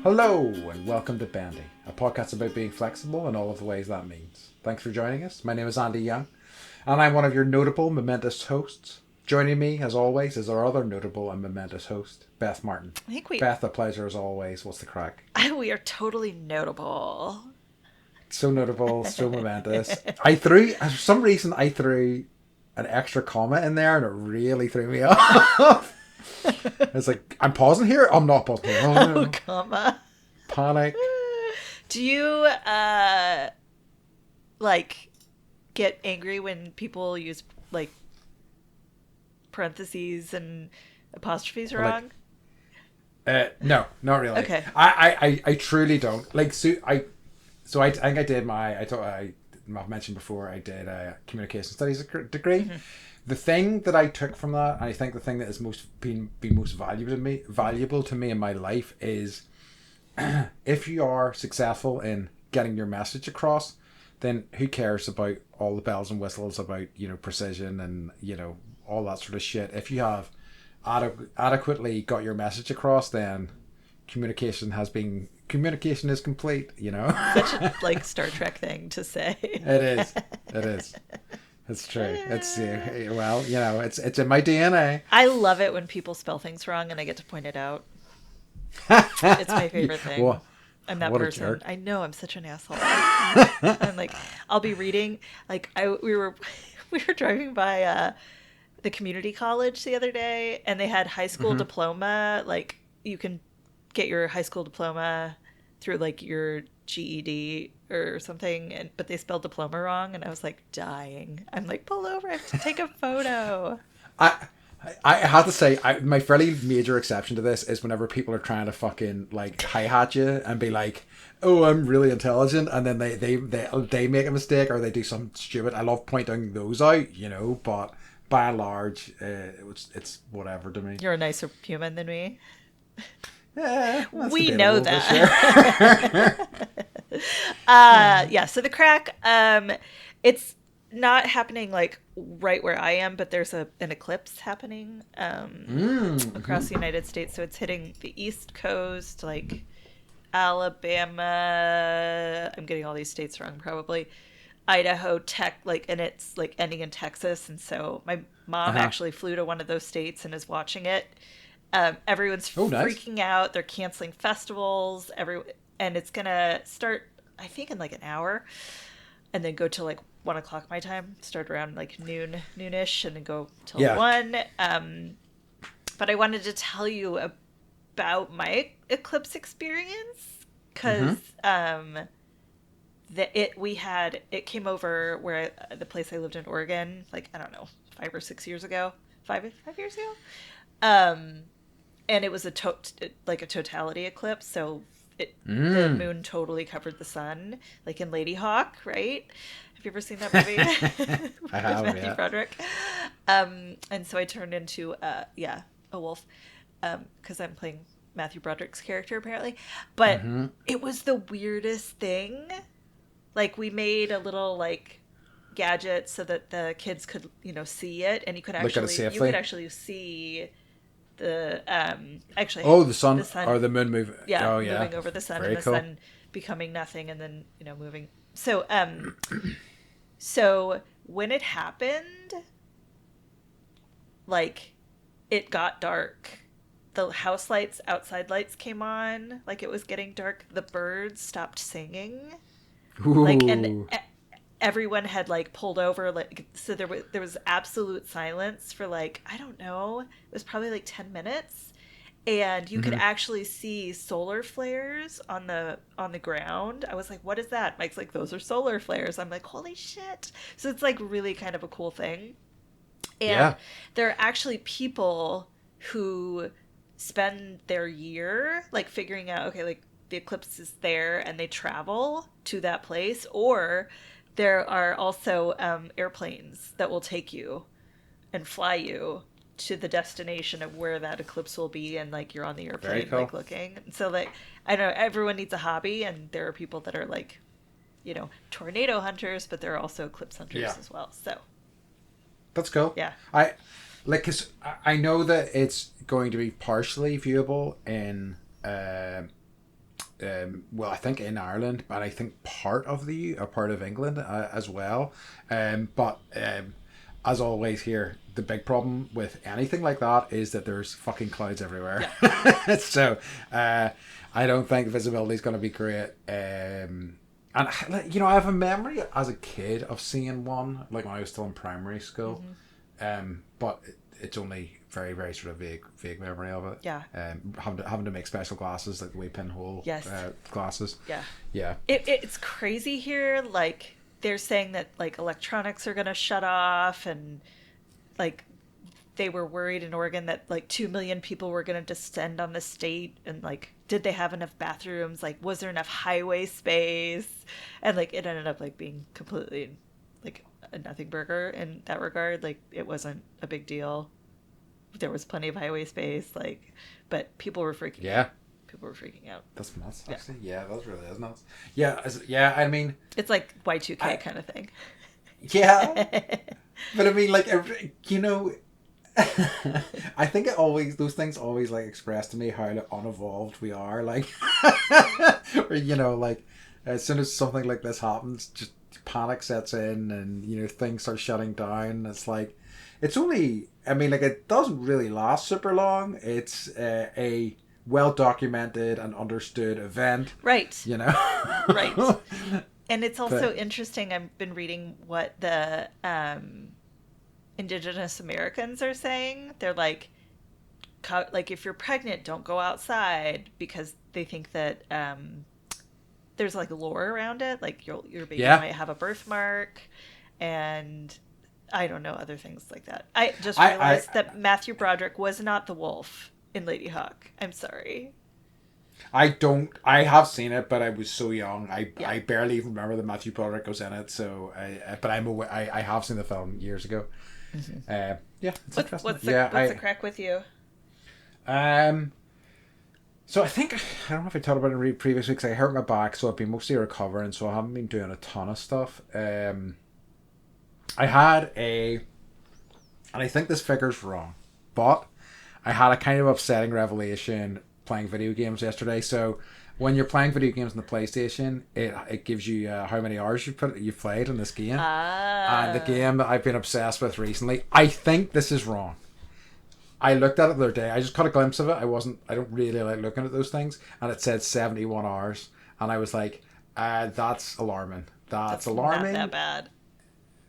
Hello and welcome to Bendy, a podcast about being flexible in all of the ways that means. Thanks for joining us. My name is Andy Young and I'm one of your notable, momentous hosts. Joining me, as always, is our other notable and momentous host, Beth Martin. Beth, a pleasure as always. What's the crack? We are totally notable. So notable, so momentous. For some reason, I threw an extra comma in there and it really threw me off. It's like, I'm pausing here? I'm not pausing here. Oh, no. Comma. Panic. Do you, get angry when people use, parentheses and apostrophes wrong? No, not really. Okay. I truly don't. I think I did I've mentioned before, I did a communication studies degree. Mm-hmm. The thing that I took from that, and I think the thing that has been most valuable to me in my life is if you are successful in getting your message across, then who cares about all the bells and whistles about, precision and, all that sort of shit. If you have adequately got your message across, then communication is complete, Such a Star Trek thing to say. It is. It's true. It's it's in my DNA. I love it when people spell things wrong and I get to point it out. It's my favorite thing. Well, I'm that what person. A jerk. I know, I'm such an asshole. I'm I'll be reading. We were driving by the community college the other day, and they had high school diploma. You can get your high school diploma through your GED or something, but they spelled diploma wrong, and I was dying. I'm pull over, I have to take a photo. I have to say, my fairly major exception to this is whenever people are trying to fucking hi-hat you and be like, oh, I'm really intelligent, and then they make a mistake or they do something stupid. I love pointing those out, but by and large, it's whatever to me. You're a nicer human than me. Yeah, we know that. Sure. So the crack, it's not happening right where I am, but there's an eclipse happening across the United States. So it's hitting the East Coast, Alabama. I'm getting all these states wrong, probably. Idaho, and it's ending in Texas. And so my mom actually flew to one of those states and is watching it. Everyone's freaking out. They're canceling festivals. And it's gonna start, I think, in an hour, and then go till 1 o'clock my time. Start around noonish, and then go till 1. But I wanted to tell you about my eclipse experience because it came over where the place I lived in Oregon, I don't know, 5 or 6 years ago, 5 years ago. And it was a totality eclipse, so the moon totally covered the sun, in Lady Hawk, right? Have you ever seen that movie? I have, with Matthew Broderick. And so I turned into a wolf because I'm playing Matthew Broderick's character apparently. But it was the weirdest thing. We made a little gadget so that the kids could see it, and you could actually see the the sun or the moon moving. Moving over the sun. Very and the cool. sun becoming nothing and then moving. So when it happened, it got dark. The house lights, outside lights came on, it was getting dark. The birds stopped singing. Ooh. And everyone had pulled over, so there was absolute silence for I don't know, it was probably 10 minutes, and you could actually see solar flares on the ground. I was what is that? Mike's those are solar flares. I'm holy shit. So it's really kind of a cool thing. And there are actually people who spend their year figuring out, okay, the eclipse is there, and they travel to that place, or there are also airplanes that will take you and fly you to the destination of where that eclipse will be, and you're on the airplane looking. So I know everyone needs a hobby, and there are people that are tornado hunters, but there are also eclipse hunters as well. So that's cool. Yeah. Because I know that it's going to be partially viewable in well, I think in Ireland, but I think part of part of England as well. But as always here, the big problem with anything like that is that there's fucking clouds everywhere. Yeah. So I don't think visibility is going to be great. And you know, I have a memory as a kid of seeing one, like when I was still in primary school. But it's only very, very sort of vague memory of it. Yeah. Having to make special glasses, like the wee pinhole glasses. Yeah. Yeah. It's crazy here. Like, they're saying that like electronics are going to shut off, and like they were worried in Oregon that like 2 million people were going to descend on the state, and like, did they have enough bathrooms? Like, was there enough highway space? And like, it ended up like being completely like a nothing burger in that regard. Like, it wasn't a big deal. There was plenty of highway space, like, but people were freaking out. People were freaking out. That's nuts, actually. Yeah, that really is nuts. Yeah, I mean, it's like Y2K kind of thing. Yeah. But I mean, like, you know, I think those things always like express to me how like, unevolved we are. Like, or, you know, like, as soon as something like this happens, just panic sets in, and, you know, things start shutting down. It's like, it's only, I mean, like, it doesn't really last super long. It's a well documented and understood event. Right. You know? Right. And it's also interesting. I've been reading what the Indigenous Americans are saying. They're like if you're pregnant, don't go outside, because they think that there's like lore around it. Like your baby might have a birthmark, and I don't know, other things like that. I just realized that Matthew Broderick was not the wolf in Lady Hawk. I'm sorry. I have seen it, but I was so young. I barely even remember that Matthew Broderick was in it. So, but I'm aware. I have seen the film years ago. Mm-hmm. It's interesting. What's the crack with you? So I think, I don't know if I talked about it in previous weeks. I hurt my back, so I've been mostly recovering. So I haven't been doing a ton of stuff. I had and I think this figure's wrong, but I had a kind of upsetting revelation playing video games yesterday. So when you're playing video games on the PlayStation, it gives you how many hours you've played in this game. And the game that I've been obsessed with recently, I think this is wrong. I looked at it the other day. I just caught a glimpse of it. I don't really like looking at those things, and it said 71 hours, and I was like, that's alarming. That's alarming. Not that bad.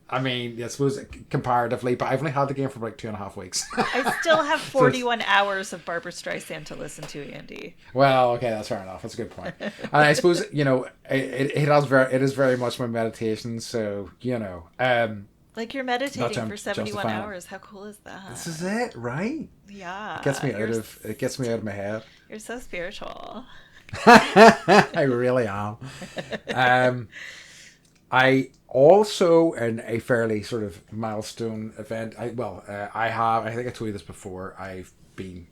I mean, I suppose comparatively, but I've only had the game for like 2.5 weeks. I still have 41 hours of Barbra Streisand to listen to, Andy. Well, okay, that's fair enough. That's a good point. And I suppose, you know, it is very much my meditation. So, you know, like, you're meditating for 71 hours. How cool is that? This is it, right? Yeah. It gets me out of my head. You're so spiritual. I really am. I also, in a fairly sort of milestone event, I think I told you this before, I've been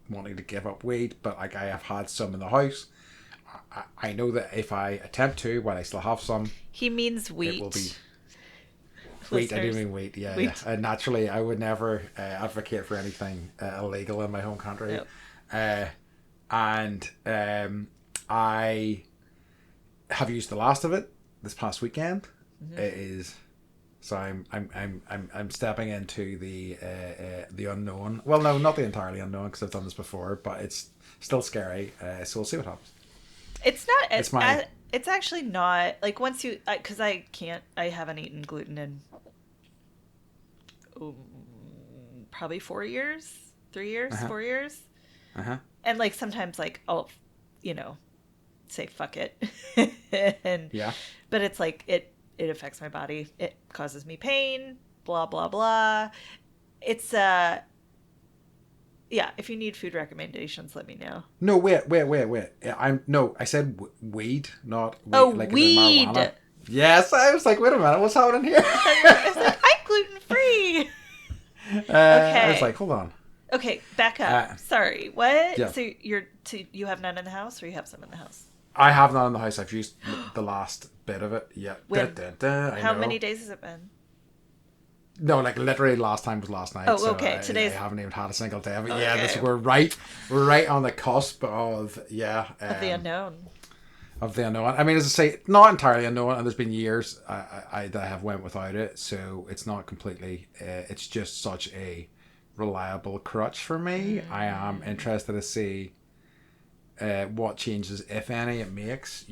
wanting to give up weed, but like, I have had some in the house. I know that if I attempt to, while I still have some, he means wheat. It will be wheat. I do mean wheat. Yeah, wheat. Yeah. Naturally, I would never advocate for anything illegal in my home country. Yep. I have used the last of it this past weekend. Mm-hmm. It is, so I'm stepping into the unknown. Well, no, not the entirely unknown, because I've done this before, but it's still scary. So we'll see what happens. It's not. It's actually not, like, once you, because I haven't eaten gluten in probably 4 years, 3 years, 4 years. And like, sometimes like I'll, you know, say fuck it. And yeah, but it's like, it affects my body. It causes me pain, blah, blah, blah. It's yeah, if you need food recommendations, let me know. No, wait. I said weed, not weed. Oh, like weed. Marijuana. Yes, I was like, wait a minute, what's happening here? I was like, I'm gluten-free. Okay. I was like, hold on. Okay, back up. Sorry, what? Yeah. So you have none in the house, or you have some in the house? I have none in the house. I've used the last bit of it. Yeah. How many days has it been? No, like, literally last time was last night. Oh, okay. So I haven't even had a single day of it. Okay. Yeah, we're right on the cusp of of the unknown. of the unknown. I mean, as I say, not entirely unknown, and there's been years I that I have went without it, so it's not completely. It's just such a reliable crutch for me. I am interested to see what changes, if any, it makes.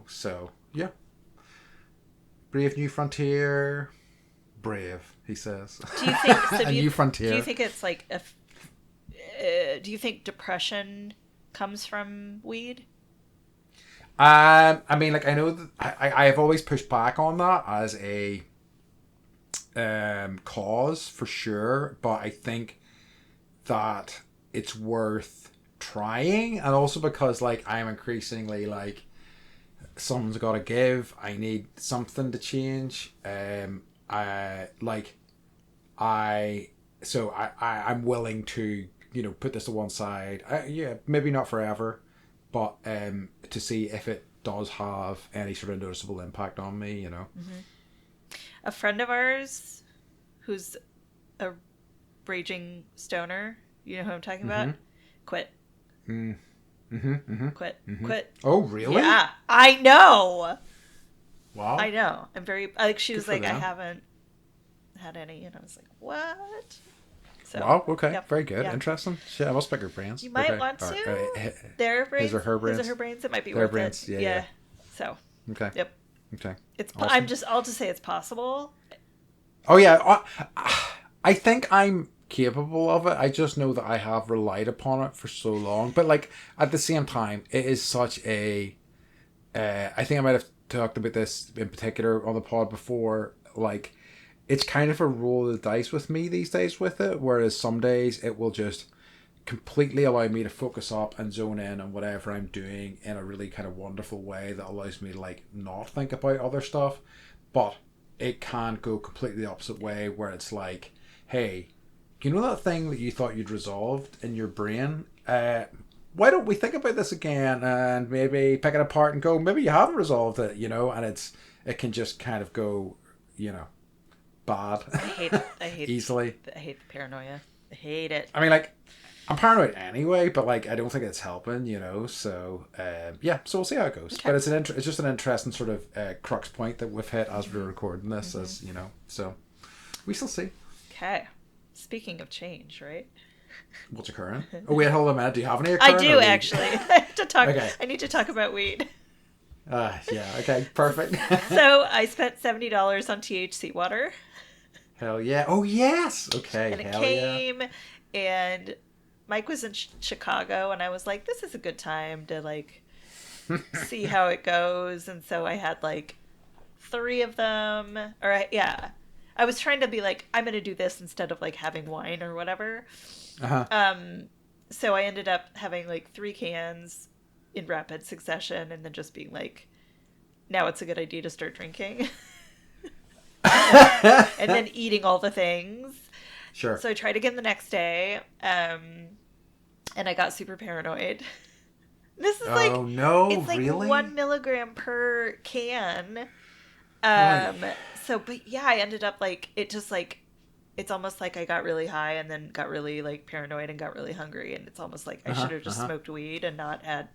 So yeah, brave new frontier. Brave, he says. Do you think so? A new frontier. Do you think it's like do you think depression comes from weed? I mean, like, I know that I have always pushed back on that as a cause for sure, but I think that it's worth trying, and also because like I'm increasingly like something's got to give. I need something to change. I'm willing to put this to one side. Yeah, maybe not forever, but to see if it does have any sort of noticeable impact on me. Mm-hmm. A friend of ours who's a raging stoner, you know who I'm talking about? Quit. Quit. Oh, really? Yeah, I know. Wow. I know. I'm very like. She was Good for like, I them. haven't had any, and I was like, what? So, Wow. Okay. yep, Very good. yeah. Interesting. Shit, I must pick her brains. You might Okay. want to. Right. Their brains. His or her brains. His or her brains. It might be Their worth brains. it. Yeah. So. Okay. Yep. Okay. It's. Awesome. I'll just say it's possible. Oh yeah. I think I'm capable of it. I just know that I have relied upon it for so long. But like at the same time, it is such a. I think I might have talked about this in particular on the pod before. Like, it's kind of a roll of the dice with me these days with it. Whereas some days it will just completely allow me to focus up and zone in on whatever I'm doing in a really kind of wonderful way that allows me to like not think about other stuff. But it can go completely the opposite way where it's like, hey, you know that thing that you thought you'd resolved in your brain? Why don't we think about this again and maybe pick it apart and go, maybe you haven't resolved it, and it can just kind of go, bad. I hate easily. I hate the paranoia. I hate it. I mean, like, I'm paranoid anyway, but like I don't think it's helping, so yeah, so we'll see how it goes. Okay. But it's just an interesting sort of crux point that we've hit as we're recording this, as so we shall see. Okay. Speaking of change, right? What's occurring? Oh wait, hold on a minute. Do you have any occurring? I do actually. I have to talk. Okay. I need to talk about weed. Yeah. Okay. Perfect. So I spent $70 on THC water. Hell yeah! Oh yes. Okay. And it hell came, and Mike was in Chicago, and I was like, "This is a good time to like see how it goes." And so I had like 3 of them, I was trying to be like, I'm going to do this instead of like having wine or whatever. Uh-huh. So I ended up having like 3 cans in rapid succession, and then just being like, now it's a good idea to start drinking. And then eating all the things. Sure. So I tried again the next day, and I got super paranoid. This is like, no, it's like really? 1 milligram per can. Right. So, but yeah, I ended up like, it just like, it's almost like I got really high and then got really like paranoid and got really hungry. And it's almost like I should have just smoked weed and not had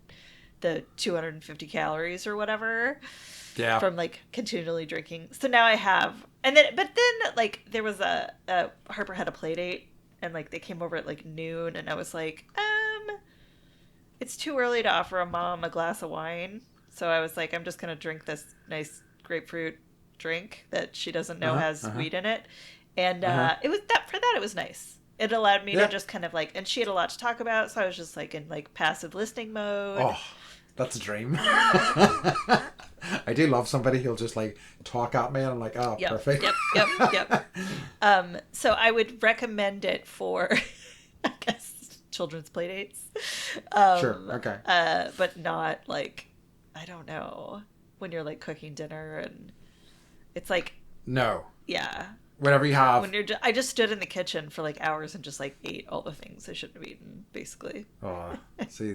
the 250 calories or whatever. Yeah. From like continually drinking. So now I have, but then like there was a Harper had a play date, and like they came over at like noon, and I was like, it's too early to offer a mom a glass of wine. So I was like, I'm just going to drink this nice grapefruit drink that she doesn't know has weed in it. And it was it was nice. It allowed me to just kind of like, and she had a lot to talk about. So I was just like in like passive listening mode. Oh, that's a dream. I do love somebody who'll just like talk at me, and I'm like, oh, Yep, perfect. Yep. So I would recommend it for, I guess, children's play dates. Sure. Okay. But not like, I don't know, when you're like cooking dinner and it's like, No. yeah. Whenever you have. I just stood in the kitchen for like hours and just like ate all the things I shouldn't have eaten, basically. Oh, see,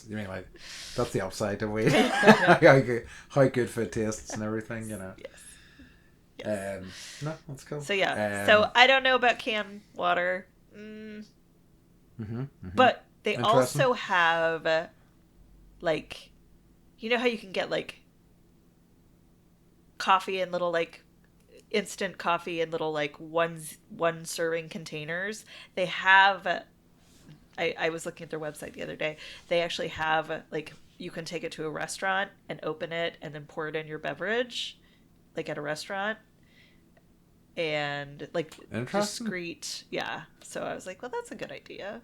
you mean like, that's the upside to weed. How good food tastes and everything, Yes. No, that's cool. So yeah, so I don't know about canned water. But they also have like you know how you can get like coffee in little like instant coffee in little like one serving containers. They have I was looking at their website the other day. They actually have like you can take it to a restaurant and open it and then pour it in your beverage, like at a restaurant, and like Interesting. discreet. Yeah. So I was like, well, that's a good idea.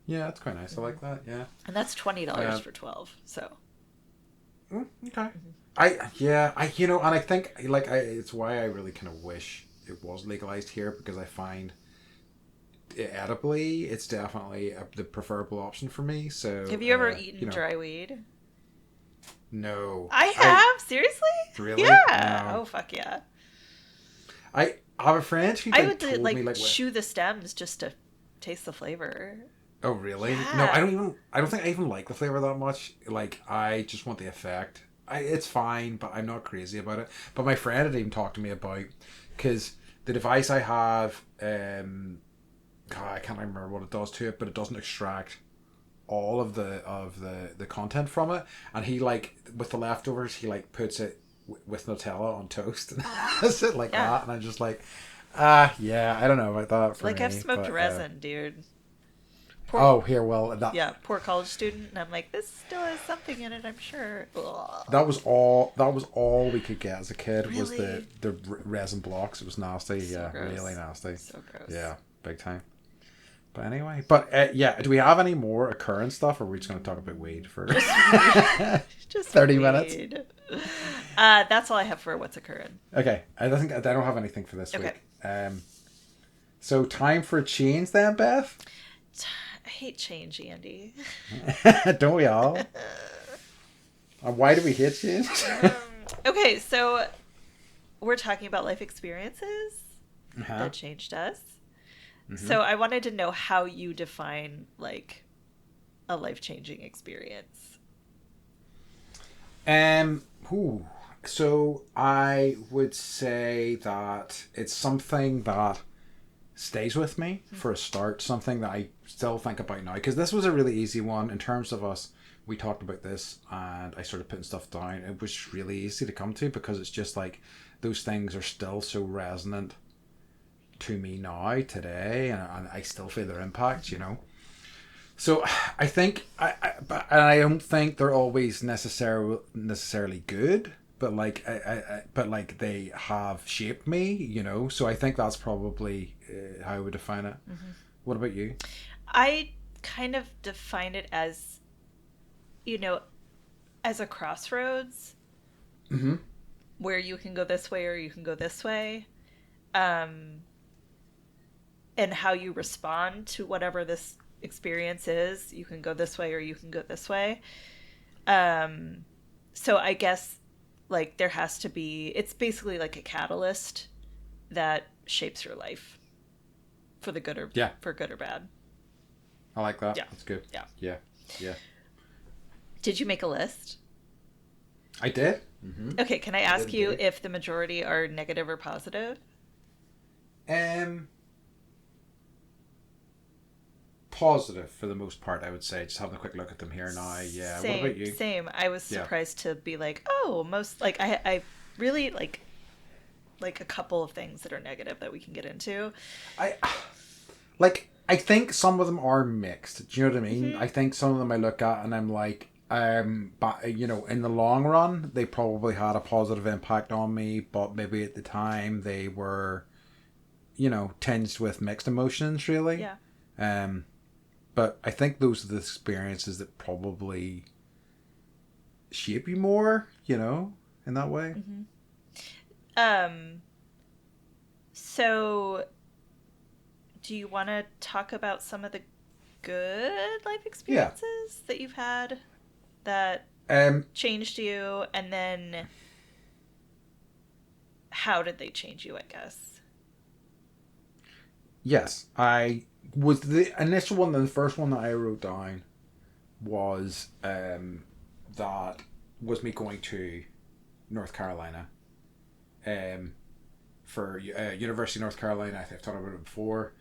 Yeah, that's quite nice. I like that. Yeah. And that's $20 for 12. So. Okay. And I think like it's why I really kind of wish it was legalized here because I find edibly it's definitely the preferable option for me. So have you ever eaten dry weed? No. I have. Seriously? Really? Yeah. No. Oh fuck yeah. I have a friend who I would told like me like chew the stems just to taste the flavor. Oh really? Yeah. No, I don't think I even like the flavor that much. Like I just want the effect. It's fine, but I'm not crazy about it. But my friend had even talked to me about because the device I have, I can't remember what it does to it, but it doesn't extract all of the content from it. And he like with the leftovers, he like puts it with Nutella on toast and has it like that. And I'm just like, yeah, I don't know about that. For like me, I've smoked resin, dude. Poor college student, and I'm like, this still has something in it, I'm sure. Ugh. That was all we could get as a kid. Really? Was the resin blocks. It was nasty. So yeah, gross. really nasty. So gross. Yeah, big time. But anyway, yeah. Do we have any more occurrent stuff, or are we just going to talk about weed for just 30 weed. minutes? That's all I have for what's occurring. Okay, I don't have anything for this Okay. week. So time for a change then, Beth. I hate change, Andy. Don't we all? And why do we hate change? Okay, so we're talking about life experiences that changed us. Mm-hmm. So I wanted to know how you define like a life-changing experience. So I would say that it's something that stays with me for a start, something that I still think about now, because this was a really easy one in terms of us. We talked about this and I started putting stuff down. It was really easy to come to because it's just like those things are still so resonant to me now today, and I still feel their impact, so I think I don't think they're always necessarily good, but like but like they have shaped me, so I think that's probably how I would define it. Mm-hmm. What about you? I kind of define it as as a crossroads. Mm-hmm. Where you can go this way or you can go this way, and how you respond to whatever this experience is. You can go this way or you can go this way. So I guess like there has to be, it's basically like a catalyst that shapes your life for the good or for good or bad. I like that. Yeah. That's good. Yeah. Did you make a list? I did. Mm-hmm. Okay, can I ask you if the majority are negative or positive? Positive for the most part, I would say. Just having a quick look at them here now. Yeah. What about you? Same. I was surprised to be like, oh, most like I really like a couple of things that are negative that we can get into. I think some of them are mixed. Do you know what I mean? Mm-hmm. I think some of them I look at and I'm like, but in the long run, they probably had a positive impact on me, but maybe at the time they were, tinged with mixed emotions, really. Yeah. But I think those are the experiences that probably shape you more, in that way. Mm-hmm. So do you want to talk about some of the good life experiences that you've had that changed you, and then how did they change you, I guess? Yes, I was the initial one. The first one that I wrote down was that was me going to North Carolina, for University of North Carolina. I've talked about it before.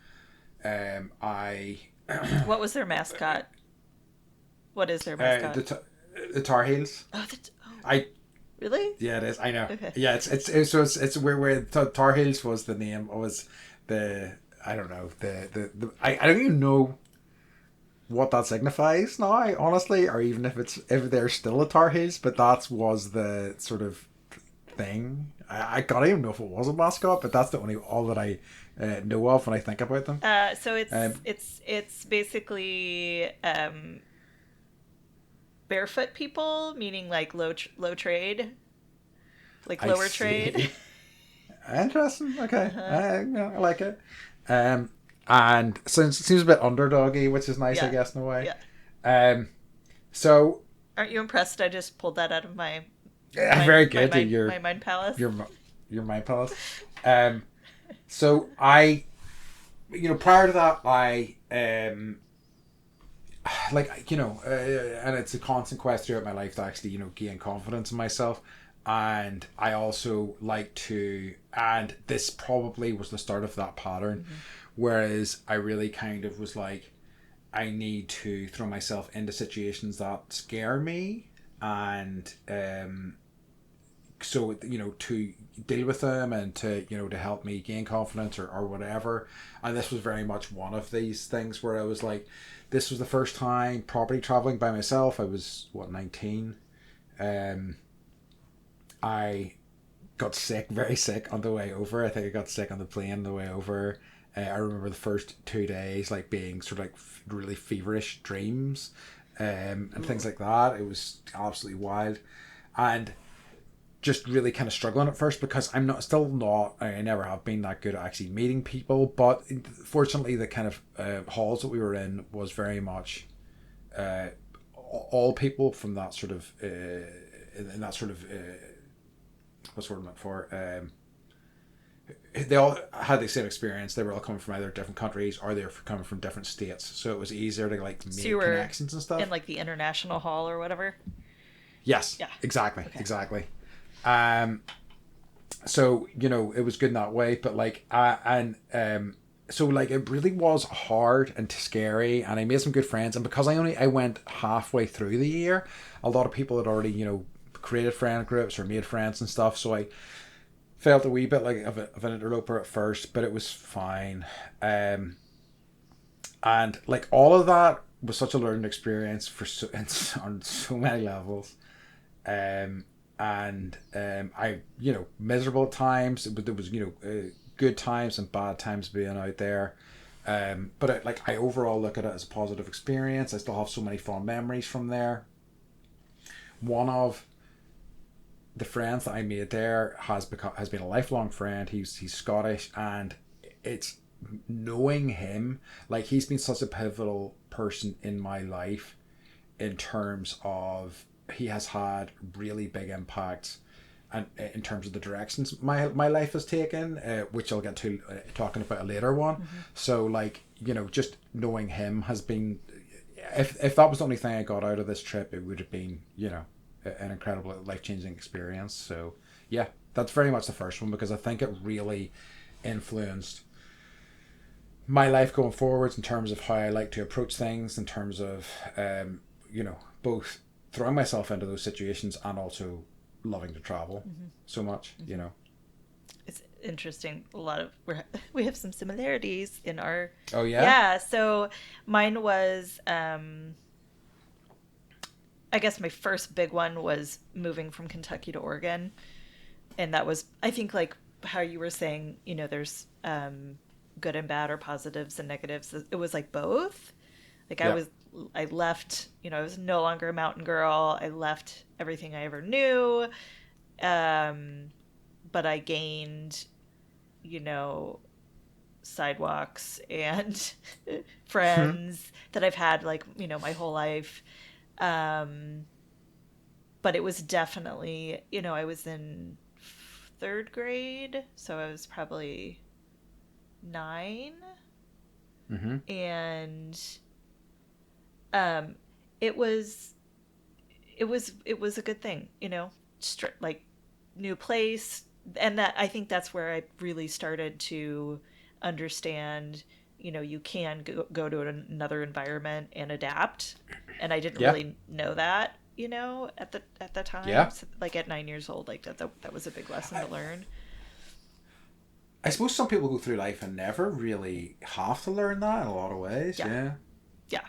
What was their mascot? What is their mascot? The Tar Heels. Oh, oh, I really? Yeah, it is. I know. Okay. Yeah, it's where Tar Heels was the name. Was the I don't know I don't even know what that signifies now, honestly, or even if they're still a Tar Heels, but that was the sort of thing. I don't even know if it was a mascot, but that's the only all that I know of when I think about them. So Um, it's basically barefoot people, meaning like low trade, like I lower trade. see. Interesting. Okay, Uh-huh. yeah, I like it. Um, and seems a bit underdoggy, which is nice, I Yeah. guess, in a way. Yeah. Um, so Aren't you impressed? I just pulled that out of my very good. my mind palace. Your your mind palace. Um, so I, prior to that, I and it's a constant quest throughout my life to actually gain confidence in myself. And I also like to, and this probably was the start of that pattern, Mm-hmm. whereas I really kind of was like, I need to throw myself into situations that scare me, and so to deal with them, and to help me gain confidence, or whatever. And this was very much one of these things where I was like, this was the first time property traveling by myself. I was 19. um I got sick, very sick on the way over. I think I got sick on the plane on the way over. I remember the first 2 days like being sort of like really feverish dreams, and things Ooh. like that. It was absolutely wild, and just really kind of struggling at first because I'm still not, I never have been that good at actually meeting people. But fortunately, the kind of halls that we were in was very much uh, all people from that sort of in that sort of what's the word I'm looking for. They all had the same experience. They were all coming from either different countries or they were coming from different states, so it was easier to like So you make were connections and in stuff. like the international hall or whatever. Yes, Yeah. exactly, Okay. exactly. Um, so it was good in that way, but like and so like it really was hard and scary, and I made some good friends. And because I went halfway through the year, a lot of people had already created friend groups or made friends and stuff, so I felt a wee bit like of an interloper at first, but it was fine. And like all of that was such a learning experience on so many levels. um, and I, miserable at times, but there was, good times and bad times being out there. But I overall look at it as a positive experience. I still have so many fond memories from there. One of the friends that I made there has been a lifelong friend. He's Scottish, and it's knowing him, like he's been such a pivotal person in my life in terms of he has had really big impacts, and in terms of the directions my life has taken, which I'll get to talking about a later one. Mm-hmm. So just knowing him has been, if that was the only thing I got out of this trip, it would have been an incredible life-changing experience. So yeah, that's very much the first one because I think it really influenced my life going forwards in terms of how I like to approach things, in terms of both throwing myself into those situations and also loving to travel Mm-hmm. so much. Mm-hmm. It's interesting. We have some similarities in our. Oh yeah. Yeah. So mine was I guess my first big one was moving from Kentucky to Oregon, and that was, I think, like how you were saying, there's good and bad or positives and negatives. It was like both. Like Yeah. I left, I was no longer a mountain girl. I left everything I ever knew. Um, but I gained, you know, sidewalks and friends that I've had like, my whole life. Um, but it was definitely, I was in third grade, so I was probably 9, Mm-hmm. and um, it was it was a good thing, like new place, and that I think that's where I really started to understand, you can go to another environment and adapt, and I didn't Yeah. really know that. you know, at the time. Yeah. So, like at 9 years old, like that was a big lesson to learn. I suppose some people go through life and never really have to learn that in a lot of ways. Yeah, Yeah. yeah,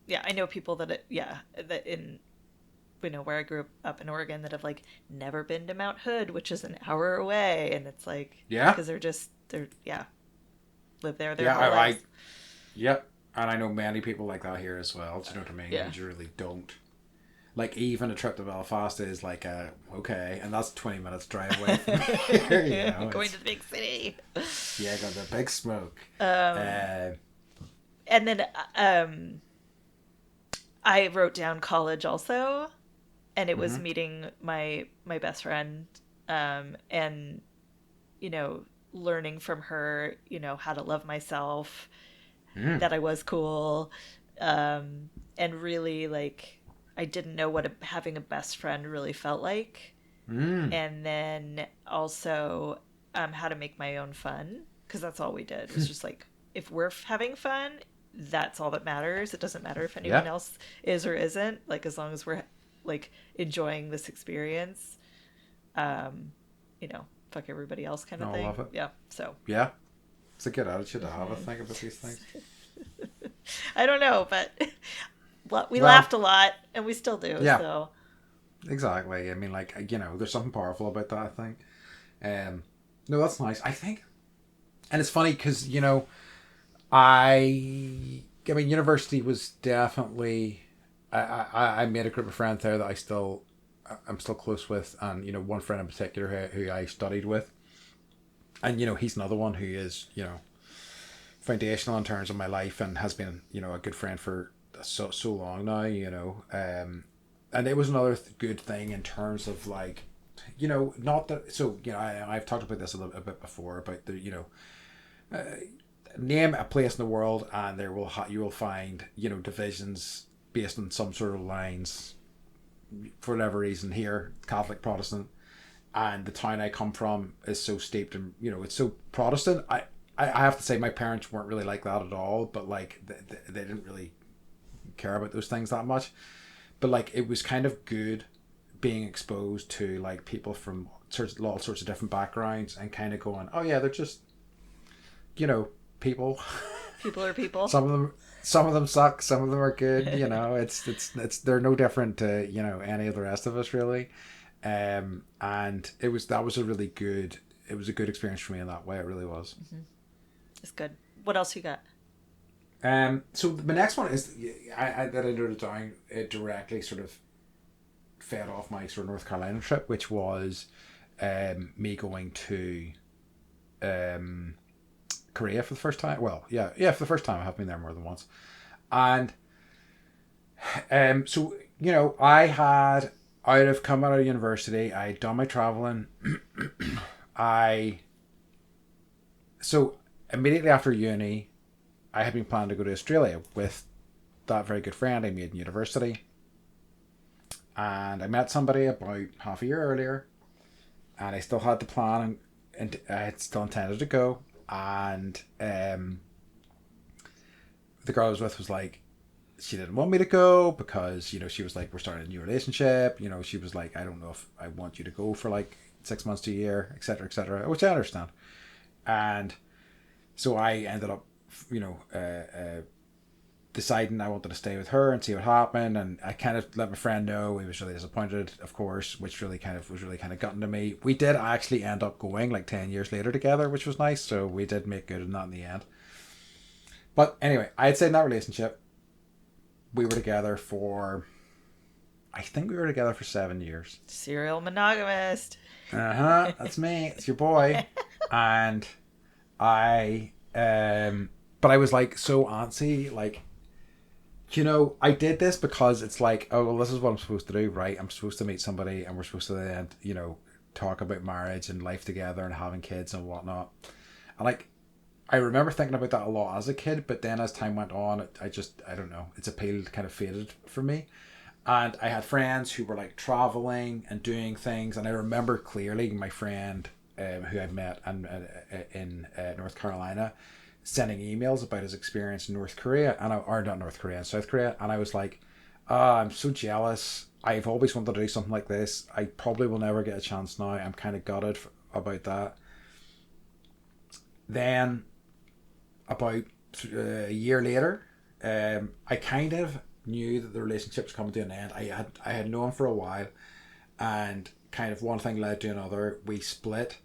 yeah. I know people that in where I grew up in Oregon that have like never been to Mount Hood, which is an hour away, and it's like Yeah. because they're live there their Yeah. whole I lives. Yep. And I know many people like that here as well. Do you know what I mean? Yeah. You really don't. Like, even a trip to Belfast is like okay, and that's 20 minutes drive away from here, you know. Going to the big city. Yeah, got the big smoke. Um, and then I wrote down college also, and it was Mm-hmm. meeting my best friend, and you know, learning from her, you know, how to love myself, Mm. that I was cool, and really like I didn't know what having a best friend really felt like, Mm. and then also how to make my own fun because that's all we did. It was just like if we're having fun, that's all that matters. It doesn't matter if anyone Yeah. else is or isn't. Like as long as we're like enjoying this experience, you know, fuck everybody else kind No, of I thing. love it. Yeah. So Yeah. It's a good attitude to have, I think, about these things. I don't know, but we Well, laughed a lot and we still do. yeah, So exactly. I mean, like, you know, there's something powerful about that, I think. No, that's nice. I think, and it's funny because, you know, I mean, university was definitely. I made a group of friends there that I'm still close with, and you know, one friend in particular who I studied with, and you know, he's another one who is, you know, foundational in terms of my life and has been, you know, a good friend for so long now, you know. And it was another good thing in terms of like, you know, not that, so you know, I've talked about this a bit before about the, you know, name a place in the world and you will find, you know, divisions based on some sort of lines for whatever reason. Here, Catholic, Protestant, and the town I come from is so steeped in, you know, it's so Protestant. I have to say my parents weren't really like that at all, but like they didn't really care about those things that much. But like it was kind of good being exposed to like people from all sorts of different backgrounds and kind of going, oh yeah, they're just, you know, people. people are people. Some of them suck, some of them are good, you know. It's they're no different to, you know, any of the rest of us really. And that was a really good, it was a good experience for me in that way. It really was. Mm-hmm. It's good. What else you got? So the next one is that I noted down. It directly sort of fed off my sort of North Carolina trip, which was me going to Korea for the first time. Well, yeah, for the first time. I have been there more than once, and so you know, come out of university. I'd done my traveling. I so immediately after uni, I had been planning to go to Australia with that very good friend I made in university. And I met somebody about half a year earlier, and I still had the plan, and I had still intended to go. And the girl I was with was like, she didn't want me to go because, you know, she was like, we're starting a new relationship. You know, she was like, I don't know if I want you to go for like 6 months to a year, etc., which I understand. And so I ended up, you know, deciding I wanted to stay with her and see what happened. And I kind of let my friend know. He was really disappointed, of course, which really kind of gotten to me. We did actually end up going like 10 years later together, which was nice. So we did make good in that in the end. But anyway, I'd say in that relationship, we were together for, I think we were together for 7 years. Serial monogamist. That's me. It's your boy. And but I was like so antsy, like, you know, I did this because it's like, oh well, this is what I'm supposed to do, right? I'm supposed to meet somebody and we're supposed to then, you know, talk about marriage and life together and having kids and whatnot. And like, I remember thinking about that a lot as a kid, but then as time went on, I don't know, its appeal kind of faded for me. And I had friends who were like traveling and doing things, and I remember clearly my friend who I met in North Carolina sending emails about his experience in North Korea, or not North Korea, in South Korea, and I was like, I'm so jealous. I've always wanted to do something like this. I probably will never get a chance now. I'm kind of gutted about that. Then, about a year later, I kind of knew that the relationship was coming to an end. I had known for a while, and kind of one thing led to another. We split,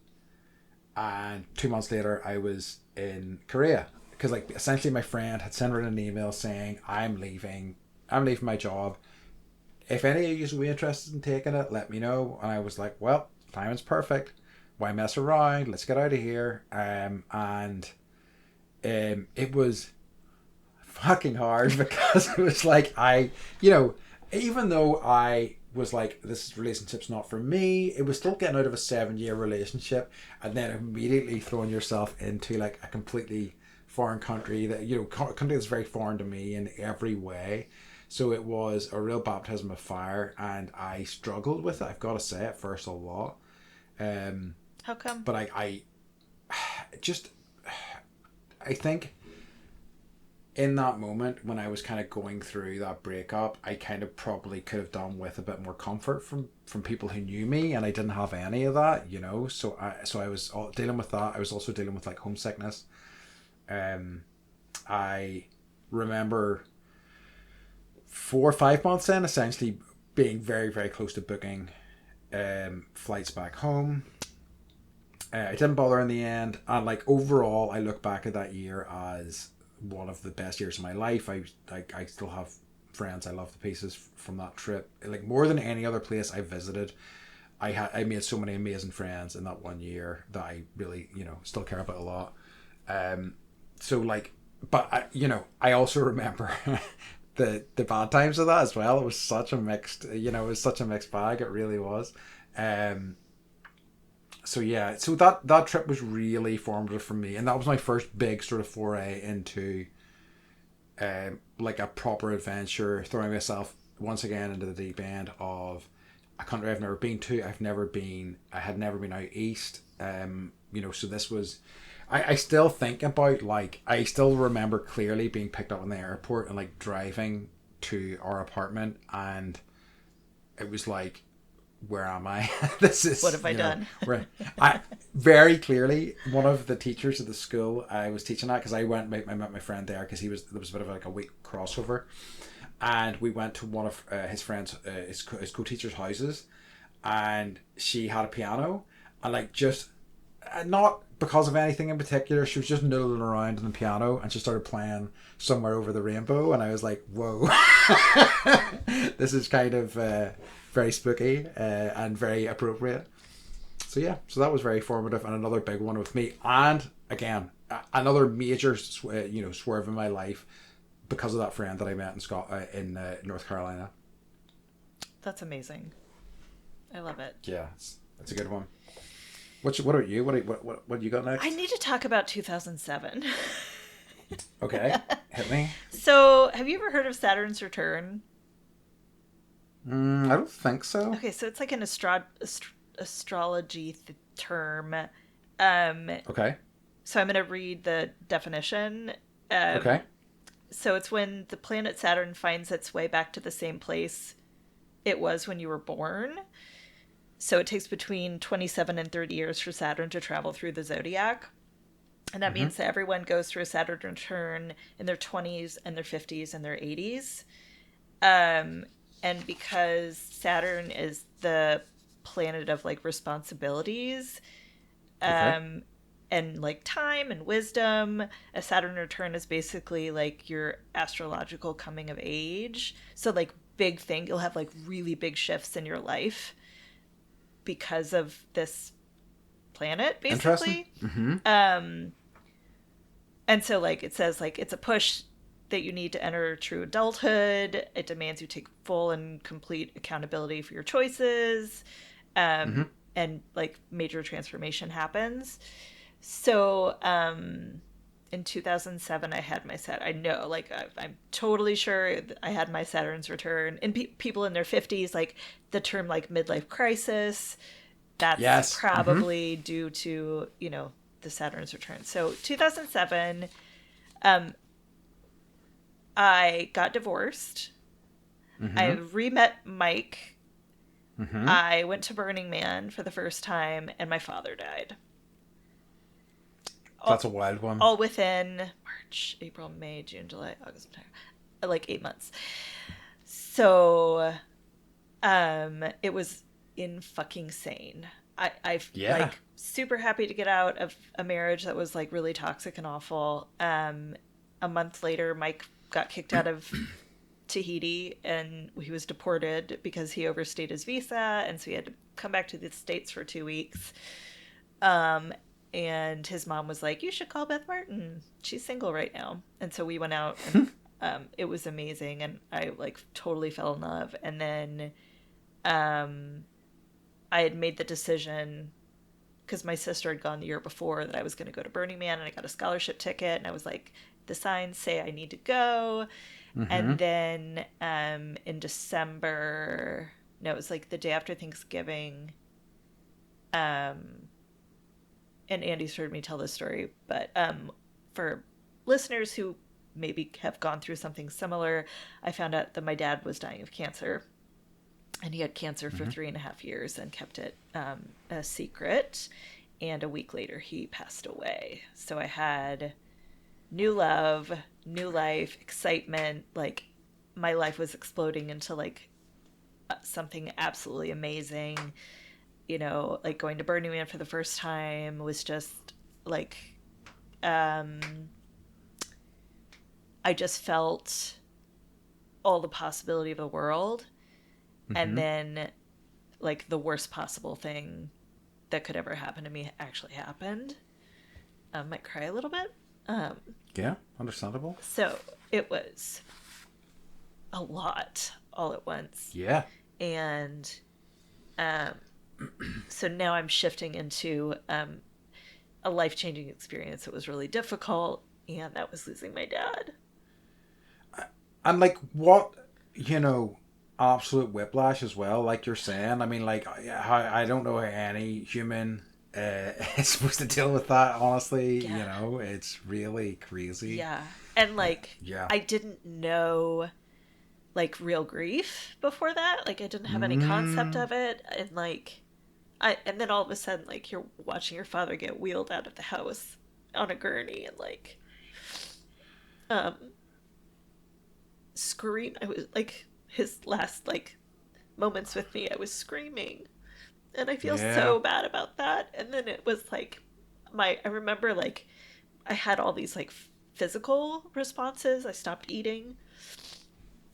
and 2 months later, I was in Korea because like essentially my friend had sent her an email saying I'm leaving my job. If any of you will be interested in taking it, let me know. And I was like, well, timing's perfect. Why mess around? Let's get out of here. And it was fucking hard because it was like even though I was like, this relationship's not for me, it was still getting out of a 7-year relationship and then immediately throwing yourself into like a completely foreign country that, country that's very foreign to me in every way. So it was a real baptism of fire, and I struggled with it, I've got to say, at first a lot. How come? But I just, I think in that moment when I was kind of going through that breakup, I kind of probably could have done with a bit more comfort from people who knew me, and I didn't have any of that, So I was dealing with that. I was also dealing with like homesickness. I remember 4 or 5 months in, essentially being very, very close to booking flights back home. I didn't bother in the end, and like overall, I look back at that year as one of the best years of my life. I still have friends I love to pieces from that trip. Like more than any other place I visited, I made so many amazing friends in that one year that I really still care about a lot. So like, but I also remember the bad times of that as well. It was such a mixed bag. It really was. So yeah, so that trip was really formative for me, and that was my first big sort of foray into like a proper adventure, throwing myself once again into the deep end of a country I've never been to. I had never been out east. So this was, I still think about, like, I still remember clearly being picked up in the airport and like driving to our apartment, and it was like, where am I? This is, what have I done? Where I very clearly, one of the teachers at the school I was teaching at, because I met my friend there because there was a bit of like a week crossover, and we went to one of his friends, his co-teacher's houses, and she had a piano, and like just not because of anything in particular, she was just noodling around on the piano, and she started playing Somewhere Over the Rainbow, and I was like, whoa. This is kind of very spooky and very appropriate. So yeah, so that was very formative, and another big one with me, and again another major swerve in my life because of that friend that I met in North Carolina. That's amazing. I love it. Yeah, it's a good one. What about you? What you got next? I need to talk about 2007. Okay, hit me. So, have you ever heard of Saturn's return? I don't think so. Okay, so it's like an astrology term. Okay. So I'm going to read the definition. Okay. So it's when the planet Saturn finds its way back to the same place it was when you were born. So it takes between 27 and 30 years for Saturn to travel through the zodiac. And that means that everyone goes through a Saturn return in their 20s and their 50s and their 80s. And because Saturn is the planet of like responsibilities, and like time and wisdom, a Saturn return is basically like your astrological coming of age. So like big thing, you'll have like really big shifts in your life because of this planet, basically. And so like it says like it's a push that you need to enter true adulthood. It demands you take full and complete accountability for your choices. And like major transformation happens. So in 2007 I had my I know, like I'm totally sure I had my Saturn's return. And people in their 50s, like the term like midlife crisis, that's probably due to the Saturn's return. So 2007, I got divorced. I re-met Mike I went to Burning Man for the first time, and my father died. That's a wild one. All within March, April, May, June, July, August, September, like 8 months. So, it was in fucking sane. I've like super happy to get out of a marriage that was like really toxic and awful. A month later, Mike got kicked out of Tahiti and he was deported because he overstayed his visa, and so he had to come back to the States for 2 weeks. And his mom was like, "You should call Beth Martin. She's single right now." And so we went out, and it was amazing, and I like totally fell in love. And then I had made the decision because my sister had gone the year before that I was going to go to Burning Man, and I got a scholarship ticket, and I was like, the signs say I need to go. And then in December, no, it was like the day after Thanksgiving, and Andy's heard me tell this story, but for listeners who maybe have gone through something similar, I found out that my dad was dying of cancer. And he had cancer for 3.5 years and kept it a secret. And a week later, he passed away. So I had new love, new life, excitement. Like, my life was exploding into, like, something absolutely amazing. You know, like, going to Burning Man for the first time was just, like, I just felt all the possibility of the world. And then, like, the worst possible thing that could ever happen to me actually happened. I might cry a little bit. Yeah, understandable. So it was a lot all at once. Yeah. And so now I'm shifting into a life-changing experience that was really difficult, and that was losing my dad. And, like, what, you know, absolute whiplash as well, like you're saying. I mean, like, I don't know how any human is supposed to deal with that, honestly. You know, it's really crazy. Yeah. And, like, I didn't know, like, real grief before that. Like, I didn't have any concept of it. And, like, and then all of a sudden, like, you're watching your father get wheeled out of the house on a gurney and, like, scream. I was, like, his last, like, moments with me, I was screaming. And I feel so bad about that. And then it was, like, I remember, like, I had all these, like, physical responses. I stopped eating.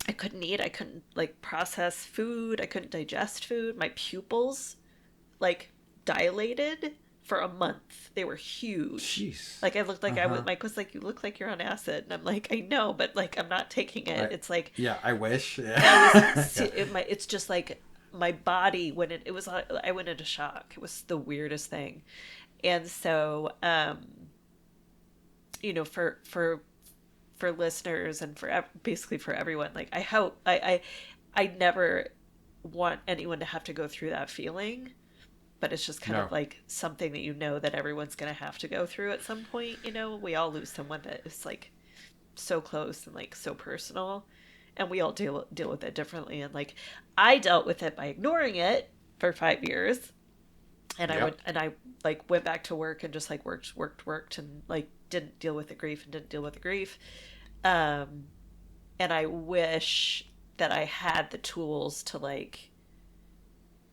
I couldn't eat. I couldn't, like, process food. I couldn't digest food. My pupils, like, dilated for a month. They were huge. Jeez. Like, I looked like Mike was like, "You look like you're on acid." And I'm like, "I know, but, like, I'm not taking it." It's like... Yeah, I wish. Yeah. It's just, like, my body, I went into shock. It was the weirdest thing. And so, you know, for listeners and basically for everyone, like, I hope, I never want anyone to have to go through that feeling. But it's just kind of like something that you know that everyone's going to have to go through at some point. You know, we all lose someone that is, like, so close and, like, so personal, and we all deal with it differently. And, like, I dealt with it by ignoring it for 5 years, and I like went back to work and just, like, worked and, like, didn't deal with the grief. And I wish that I had the tools to, like,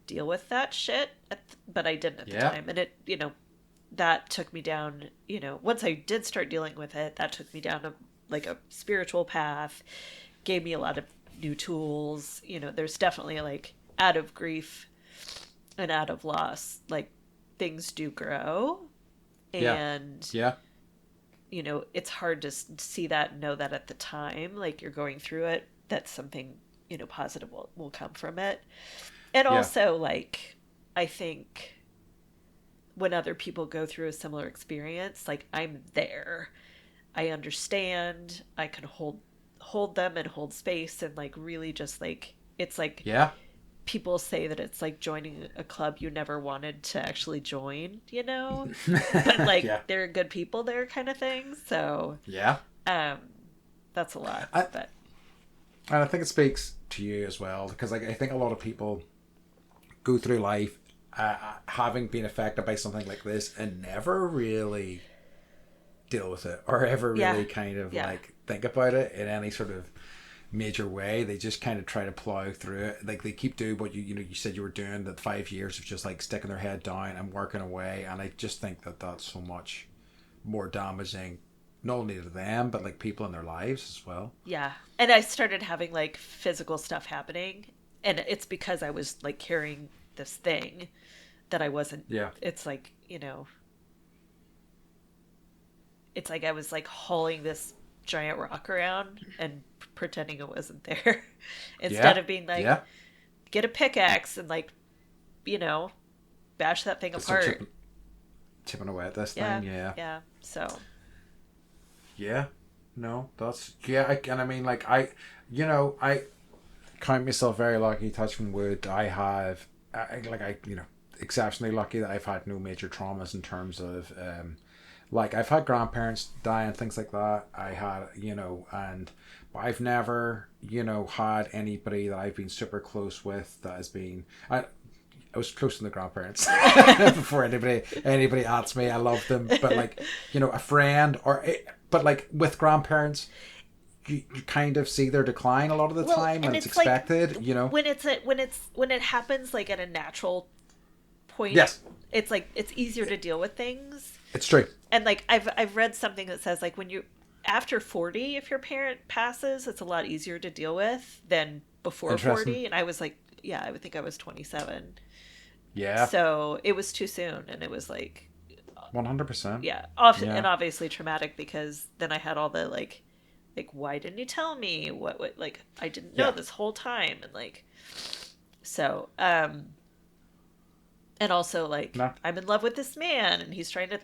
deal with that shit, but I didn't at the time. And it, you know, that took me down, you know, once I did start dealing with it, that took me down a spiritual path, gave me a lot of new tools. You know, there's definitely, like, out of grief and out of loss, like, things do grow. And you know, it's hard to see that and know that at the time, like, you're going through it, that something, you know, positive will come from it. And also, like, I think when other people go through a similar experience, like, I'm there. I understand. I can hold them and hold space and, like, really just, like, it's like people say that it's like joining a club you never wanted to actually join, you know? But, like, there are good people there, kind of thing. So that's a lot. And I think it speaks to you as well, because, like, I think a lot of people go through life having been affected by something like this and never really deal with it or ever really kind of like think about it in any sort of major way. They just kind of try to plow through it. Like they keep doing what you said you were doing, that 5 years of just like sticking their head down and working away. And I just think that that's so much more damaging, not only to them but like people in their lives as well. Yeah. And I started having like physical stuff happening, and it's because I was like carrying this thing that I wasn't. It's like, it's like I was like hauling this giant rock around and pretending it wasn't there instead of being like, get a pickaxe and like, bash that thing just apart. Chipping away at this thing. So no, that's and I mean, like, I count myself very lucky, touching wood. I have exceptionally lucky that I've had no major traumas in terms of like I've had grandparents die and things like that. I had, but I've never, had anybody that I've been super close with that has been. I was close to the grandparents before anybody asks me. I love them, but like, a friend but like with grandparents, you kind of see their decline a lot of the time, and it's expected. Like, when it happens like at a natural point. Yes, it's like it's easier to deal with things. It's true. And like I've read something that says like when you after 40, if your parent passes, it's a lot easier to deal with than before 40. And I was like, I would think I was 27. Yeah. So it was too soon, and it was like 100%. Yeah. And obviously traumatic, because then I had all the like why didn't you tell me what like I didn't know this whole time, and like so and also like I'm in love with this man, and he's trying to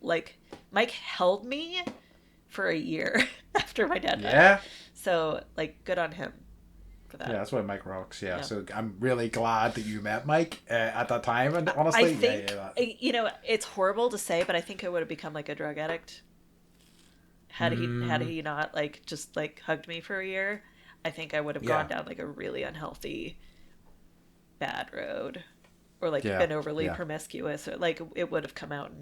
like Mike held me for a year after my dad died. Yeah. So like good on him for that. Yeah, that's why Mike rocks. Yeah. So I'm really glad that you met Mike at that time, and honestly, I think it's horrible to say, but I think I would have become like a drug addict had he not like just like hugged me for a year. I think I would have gone down like a really unhealthy bad road. Or like been overly promiscuous, or like it would have come out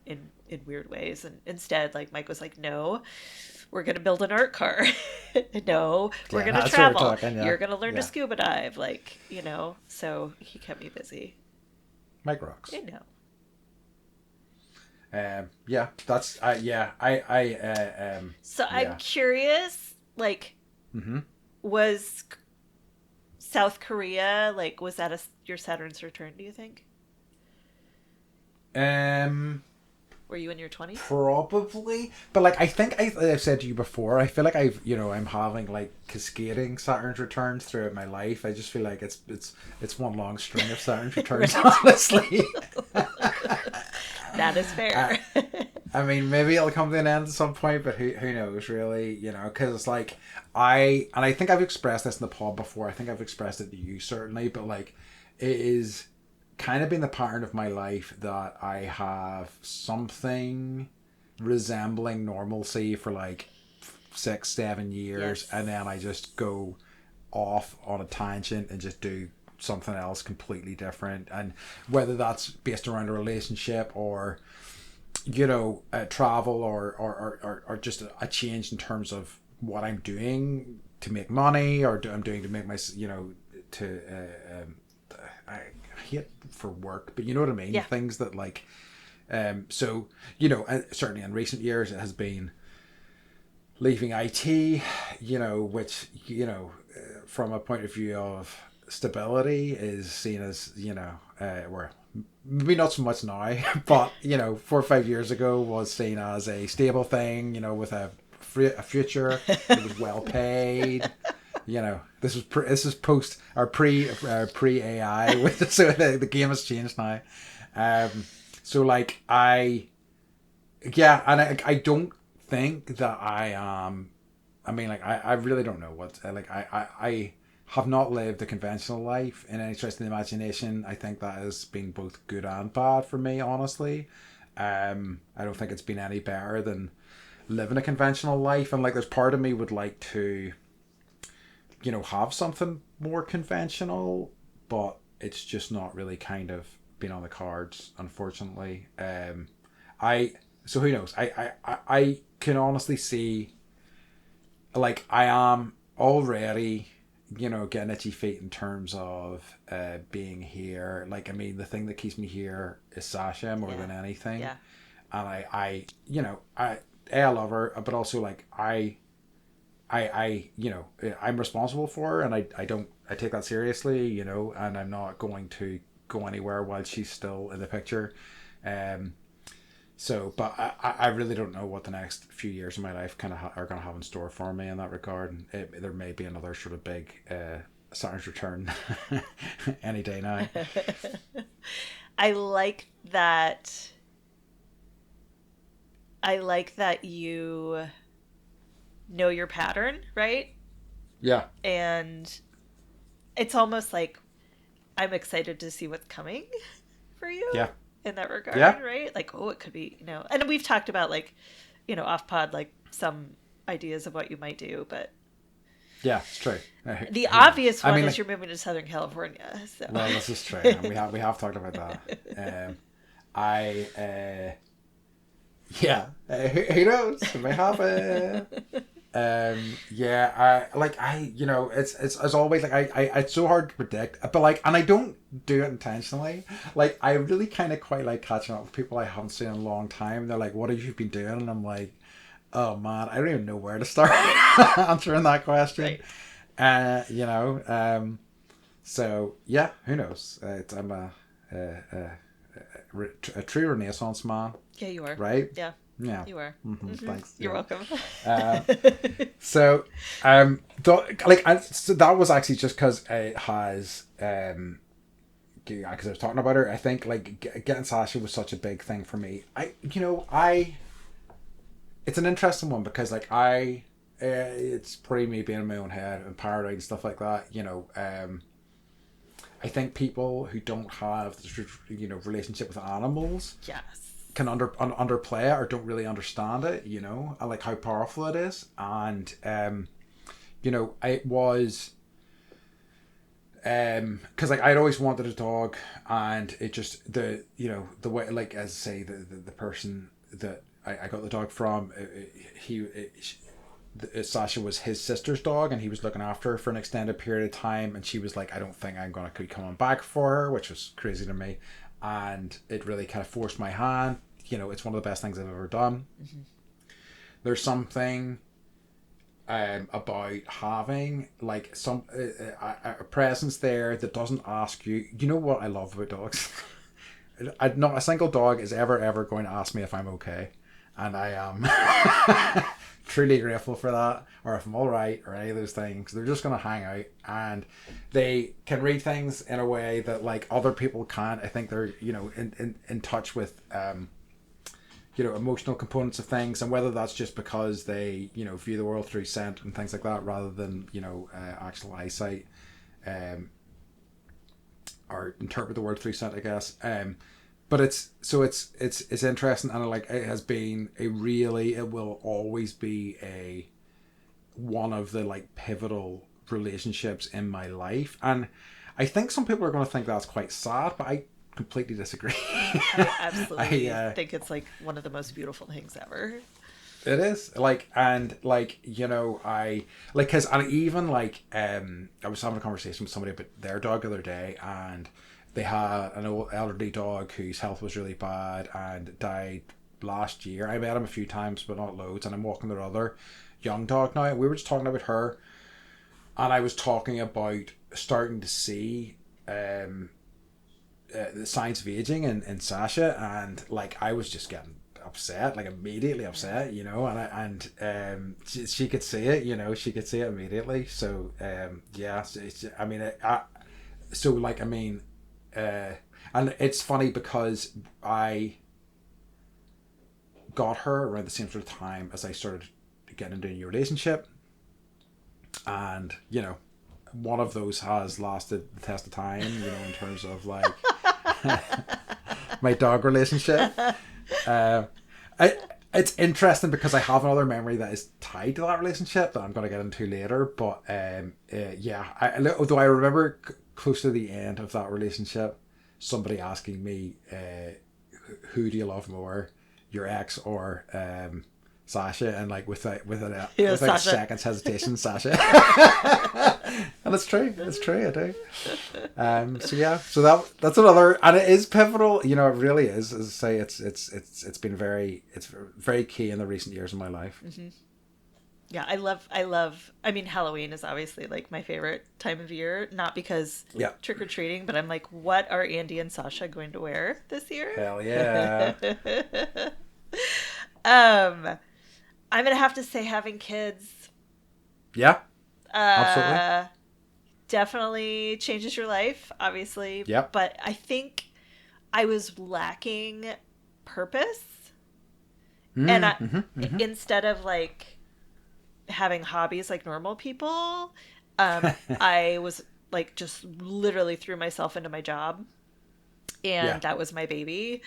in weird ways. And instead, like Mike was like, "No, we're gonna build an art car. No, we're gonna travel. You're gonna learn to scuba dive." Like so he kept me busy. Mike rocks. I know. That's So I'm curious, like, was South Korea, like, was that your Saturn's return, do you think? Were you in your 20s? Probably. But like I think I've said to you before, I feel like I'm having like cascading Saturn's returns throughout my life. I just feel like it's one long string of Saturn's returns, honestly. That is fair. I mean, maybe it'll come to an end at some point, but who knows, really, because it's like, and I think I've expressed this in the pod before, I think I've expressed it to you, certainly, but like, it is kind of been the pattern of my life that I have something resembling normalcy for like 6-7 years, and then I just go off on a tangent and just do something else completely different, and whether that's based around a relationship or travel or just a change in terms of what I'm doing to make money, or I'm doing to make my I hate for work, but you know what I mean, things that like so certainly in recent years it has been leaving IT, which from a point of view of stability is seen as where maybe not so much now, but 4 or 5 years ago was seen as a stable thing, with a future. It was well paid. This is post or pre AI, so the game has changed now. So like I don't think that I am. I mean, like I really don't know what like I have not lived a conventional life in any stretch of the imagination. I think that has been both good and bad for me, honestly. I don't think it's been any better than living a conventional life, and like there's part of me would like to have something more conventional, but it's just not really kind of been on the cards, unfortunately. So who knows? I can honestly see, like, I am already, getting itchy feet in terms of being here. Like, I mean, the thing that keeps me here is Sasha more than anything. Yeah. And I love her, but also, like, I'm responsible for her, and I take that seriously, and I'm not going to go anywhere while she's still in the picture. But I really don't know what the next few years of my life kind of are going to have in store for me in that regard. And there may be another sort of big Saturn's return any day now. I like that. I like that you know your pattern, right? Yeah. And it's almost like I'm excited to see what's coming for you. Yeah. In that regard, yeah. right? Like, it could be, and we've talked about, like, off pod, like, some ideas of what you might do, but yeah, it's true. The obvious one is you're moving to Southern California. So. Well, this is true. And we have talked about that. Who knows? It may happen. It's always like it's so hard to predict, but like, and I don't do it intentionally. Like, I really kind of quite like catching up with people I haven't seen in a long time. They're like, "What have you been doing?" And I'm like, "Oh man, I don't even know where to start answering that question." Right. So yeah, who knows? I'm a true Renaissance man. Yeah, you are. Right? Yeah. Yeah, you are. Mm-hmm. Thanks. You're welcome. So that was actually just because it has because I was talking about her. I think like getting Sasha was such a big thing for me. It's an interesting one because like it's probably me being in my own head and paranoid and stuff like that. I think people who don't have relationship with animals, yes, can underplay it or don't really understand it, and like how powerful it is. And it was because like I'd always wanted a dog, and it just the way, like, as I say, the person that I got the dog from, Sasha was his sister's dog, and he was looking after her for an extended period of time, and she was like, I don't think I'm gonna be coming back for her, which was crazy to me. And it really kind of forced my hand. It's one of the best things I've ever done. Mm-hmm. There's something about having like some a presence there that doesn't ask you. You know what I love about dogs? Not a single dog is ever going to ask me if I'm okay, and I am truly grateful for that, or if I'm all right, or any of those things. They're just going to hang out, and they can read things in a way that like other people can't. I think they're in touch with emotional components of things, and whether that's just because they view the world through scent and things like that rather than actual eyesight, or interpret the world through scent, I guess. But it's interesting, and like it has been it will always be one of the like pivotal relationships in my life, and I think some people are going to think that's quite sad, but I completely disagree. I absolutely think it's like one of the most beautiful things ever. It is like, and like I like, because and even like I was having a conversation with somebody about their dog the other day, and they had an old elderly dog whose health was really bad and died last year. I met him a few times, but not loads, and I'm walking their other young dog now. We were just talking about her, and I was talking about starting to see the signs of aging in Sasha, and like I was just getting upset, like immediately upset, and she could see it, she could see it immediately. So and it's funny because I got her around the same sort of time as I started getting into a new relationship, and one of those has lasted the test of time, in terms of like my dog relationship. It's interesting because I have another memory that is tied to that relationship that I'm going to get into later, but although I remember close to the end of that relationship, somebody asking me, who do you love more, your ex or Sasha, and like without a second's hesitation, Sasha. And it's true, I do. So that's another, and it is pivotal, you know, it really is. As I say, it's been very key in the recent years of my life. Mm-hmm. Yeah, I mean, Halloween is obviously like my favorite time of year, not because trick-or-treating, but I'm like, what are Andy and Sasha going to wear this year? Hell yeah. I'm gonna have to say having kids. Yeah. Absolutely. Definitely changes your life, obviously. Yep. But I think I was lacking purpose. Instead of like having hobbies like normal people, I was like just literally threw myself into my job, and that was my baby,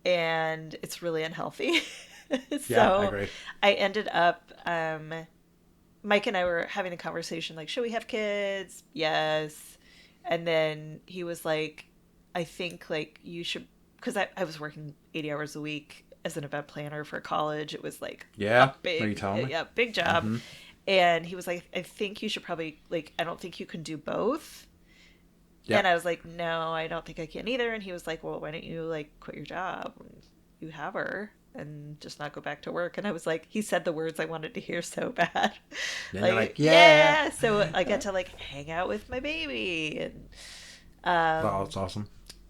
and it's really unhealthy. I agree. I ended up Mike and I were having a conversation like, should we have kids? Yes. And then he was like, I think like you should, because I was working 80 hours a week as an event planner for college. It was like a big job. Mm-hmm. And he was like, I think you should probably like, I don't think you can do both. Yeah. And I was like, no, I don't think I can either. And he was like, well, why don't you like quit your job? You have her. And just not go back to work. And I was like, he said the words I wanted to hear so bad. Like, yeah. So I get to like hang out with my baby. And that's awesome.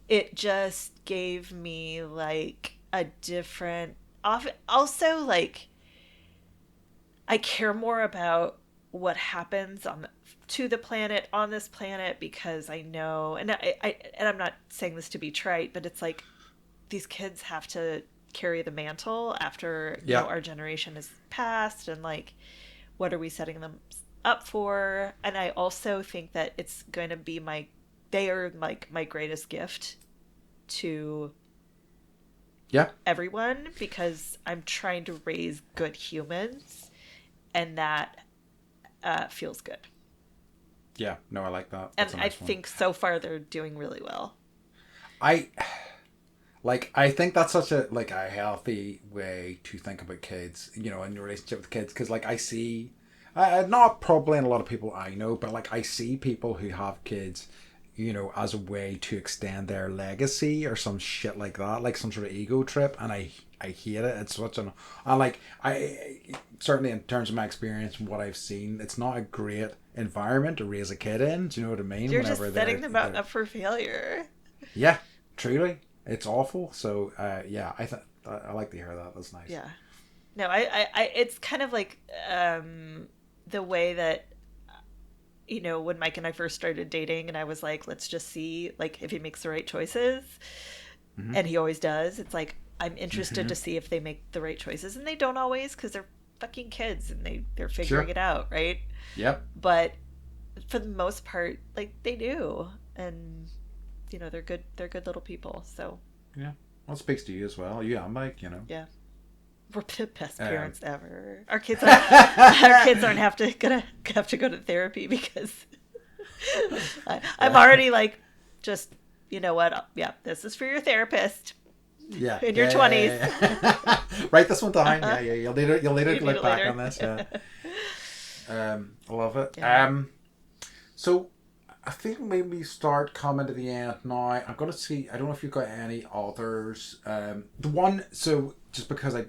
It just gave me like a different, also like, I care more about what happens on this planet, because I know, and I'm not saying this to be trite, but it's like these kids have to carry the mantle after you know, our generation is passed, and like what are we setting them up for? And I also think that it's going to be they are like my greatest gift to everyone, because I'm trying to raise good humans, and that feels good. Yeah, no, I like that. That's and I think so far they're doing really well. I think that's such a healthy way to think about kids, you know, in your relationship with kids. Because, like, I see, not probably in a lot of people I know, but, like, I see people who have kids, you know, as a way to extend their legacy or some shit like that, like some sort of ego trip. And I hate it. It's such an, I certainly in terms of my experience and what I've seen, it's not a great environment to raise a kid in. Do you know what I mean? You're just setting them up for failure. Yeah, truly. It's awful. So, I like to hear that. That's nice. Yeah. No, I it's kind of like the way that, you know, when Mike and I first started dating, and I was like, let's just see, like, if he makes the right choices. Mm-hmm. And he always does. It's like, I'm interested to see if they make the right choices. And they don't always, because they're fucking kids and they're figuring it out, right? Yep. But for the most part, like, they do. And you know, they're good little people. So yeah, well, it speaks to you as well. Yeah, Mike, you know. Yeah, we're the best parents ever. Our kids aren't gonna have to go to therapy, because I'm already like, just, you know what? Yeah, this is for your therapist. Yeah, in your 20s. Yeah. Write this one down. Yeah. You'll need to look back on this. Yeah. I love it. Yeah. So I think maybe start coming to the end now. I'm going to see, I don't know if you've got any authors. The one, so just because I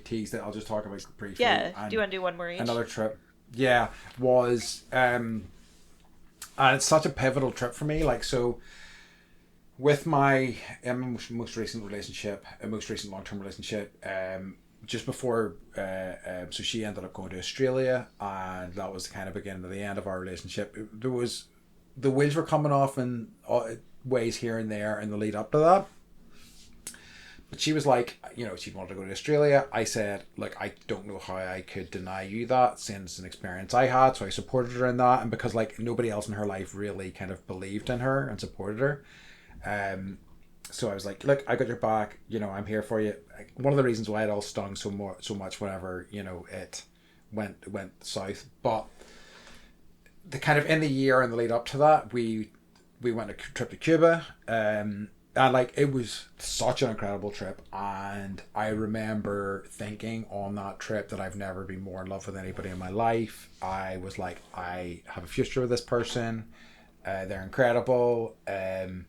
teased it, I'll just talk about briefly. Yeah, do you want to do one more each? Another trip. Yeah, was, and it's such a pivotal trip for me. Like, so with my most recent long-term relationship, just before, so she ended up going to Australia, and that was the kind of beginning of the end of our relationship. The wheels were coming off in ways here and there in the lead up to that. But she was like, you know, she wanted to go to Australia. I said, like, I don't know how I could deny you that, since an experience I had. So I supported her in that. And because, like, nobody else in her life really kind of believed in her and supported her. So I was like, look, I got your back. You know, I'm here for you. One of the reasons why it all stung so much whenever, you know, it went south. But the kind of in the year and the lead up to that, we we went a trip to Cuba. And like it was such an incredible trip, and I remember thinking on that trip that I've never been more in love with anybody in my life. I was like, I have a future with this person. They're incredible, and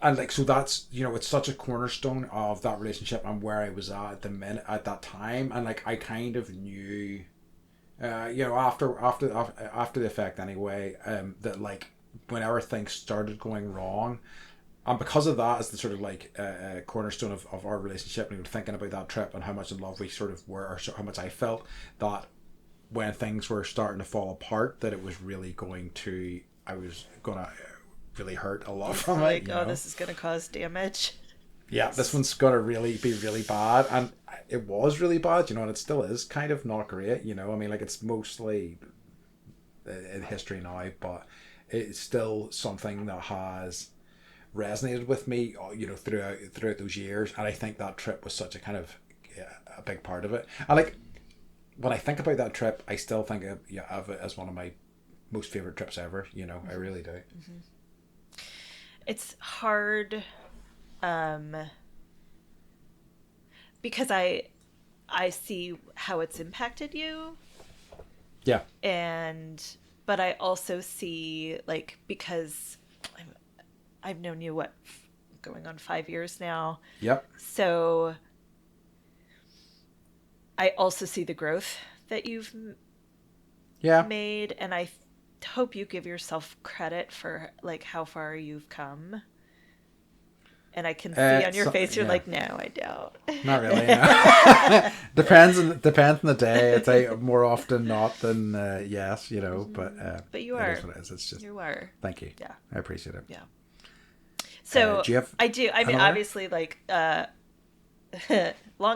like so that's it's such a cornerstone of that relationship and where I was at the minute at that time, and like I kind of knew, after the effect anyway, that like whenever things started going wrong, and because of that as the sort of like cornerstone of our relationship, and we were thinking about that trip and how much in love we sort of were, or how much I felt that when things were starting to fall apart, that it was really I was gonna really hurt a lot from it. Like, oh, this is gonna cause damage. Yeah, this one's gonna really be really bad, and it was really bad, and it still is kind of not great. I mean, like it's mostly in history now, but it's still something that has resonated with me, throughout those years, and I think that trip was such a kind of a big part of it. And like when I think about that trip, I still think of it as one of my most favorite trips ever. I really do. Mm-hmm. It's hard, because I see how it's impacted you. Yeah. But I also see, like, because I've known you, going on 5 years now. Yep. So I also see the growth that you've made, and I hope you give yourself credit for like how far you've come. And I can see on your face you're like, no, I don't. Not really. No. depends on the day. I'd say more often not than yes, but you are. It is what it is. It's just you are. Thank you. Yeah, I appreciate it. Yeah. So do you have I do. I mean, obviously, like long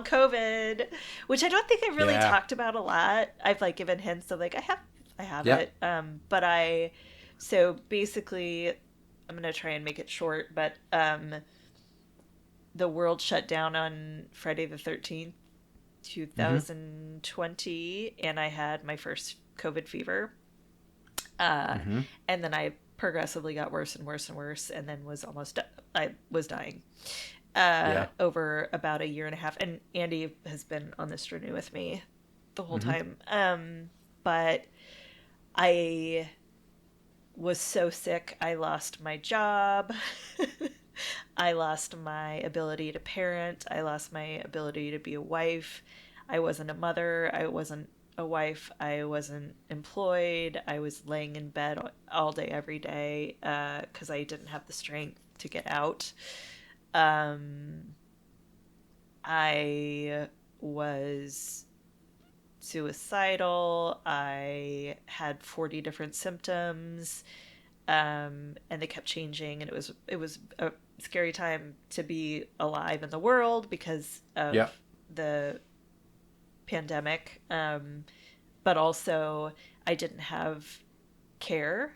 COVID, which I don't think I've really talked about a lot. I've like given hints of like I have it. But so basically, I'm gonna try and make it short. But the world shut down on Friday the 13th, 2020, and I had my first COVID fever. And then I progressively got worse and worse and worse, and then I was dying over about a year and a half. And Andy has been on this journey with me the whole time. But I was so sick. I lost my job. I lost my ability to parent. I lost my ability to be a wife. I wasn't a mother. I wasn't a wife. I wasn't employed. I was laying in bed all day, every day, because I didn't have the strength to get out. I was suicidal. I had 40 different symptoms, and they kept changing, and it was a scary time to be alive in the world because of the pandemic. But also I didn't have care.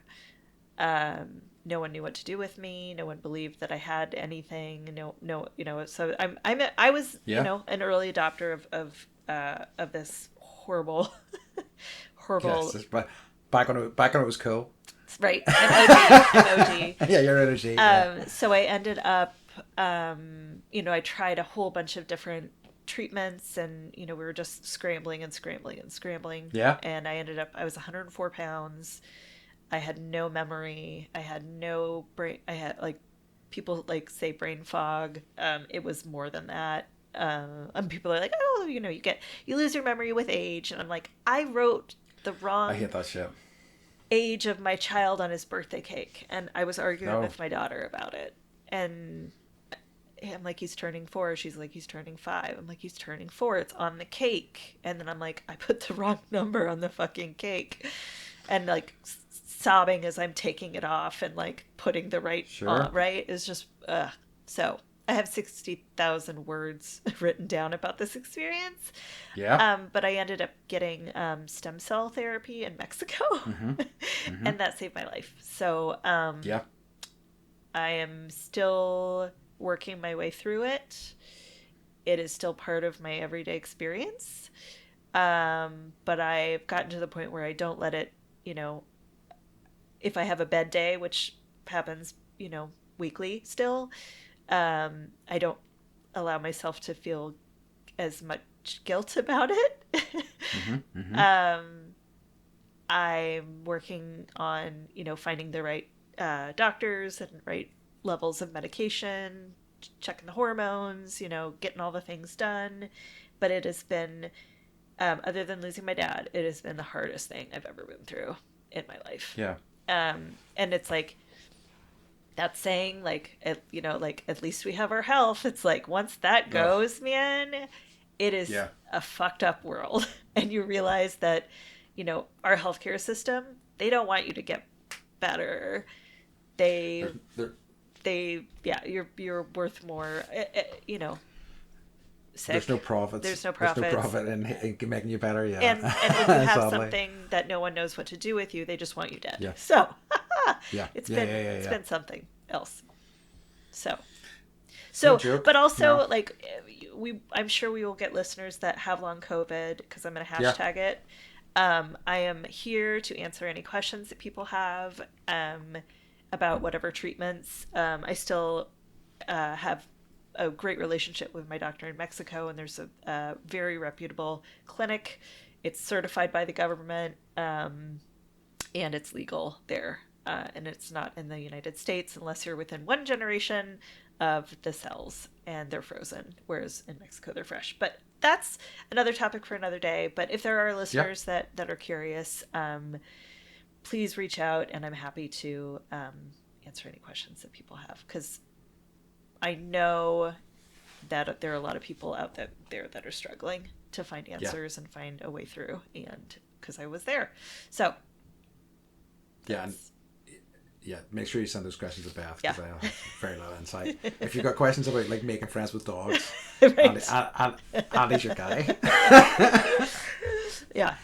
No one knew what to do with me. No one believed that I had anything. No, so I was, an early adopter of this horrible. Yes, but back when it was cool. Right. An OG. Yeah, you're an OG. So I ended up, I tried a whole bunch of different treatments, and, we were just scrambling and scrambling and scrambling. Yeah. And I was 104 pounds. I had no memory. I had no brain. I had people say brain fog. It was more than that. And people are like, oh, you lose your memory with age. And I'm like, I wrote the wrong. I hate that shit. Age of my child on his birthday cake, and I was arguing with my daughter about it, and I'm like, he's turning 4. She's like, he's turning 5. I'm like, he's turning 4. It's on the cake. And then I'm like, I put the wrong number on the fucking cake, and sobbing as I'm taking it off and putting the right on, right is just so I have 60,000 words written down about this experience. Yeah. But I ended up getting stem cell therapy in Mexico, and that saved my life. So I am still working my way through it. It is still part of my everyday experience. But I've gotten to the point where I don't let it, if I have a bed day, which happens, weekly still, I don't allow myself to feel as much guilt about it. Mm-hmm, mm-hmm. I'm working on, finding the right doctors and right levels of medication, checking the hormones, getting all the things done. But it has been, other than losing my dad, it has been the hardest thing I've ever been through in my life. Yeah. And it's like, that saying, like, like, at least we have our health. It's like, once that goes, man, it is a fucked up world. And you realize that, our healthcare system, they don't want you to get better. You're worth more, sick. There's no profits. There's no profit in making you better, yeah. And when you have something that no one knows what to do with you, they just want you dead. Yeah. So, it's been something else. So, but also, like, I'm sure we will get listeners that have long COVID, because I'm going to hashtag it. I am here to answer any questions that people have about whatever treatments. I still have a great relationship with my doctor in Mexico, and there's a very reputable clinic. It's certified by the government, and it's legal there. And it's not in the United States unless you're within one generation of the cells, and they're frozen, whereas in Mexico they're fresh. But that's another topic for another day. But if there are listeners that are curious, please reach out, and I'm happy to answer any questions that people have, because I know that there are a lot of people out there that are struggling to find answers and find a way through, and because I was there. So make sure you send those questions to Beth, because I have very little insight. If you've got questions about, like, making friends with dogs, right. Andy's your guy. Yeah.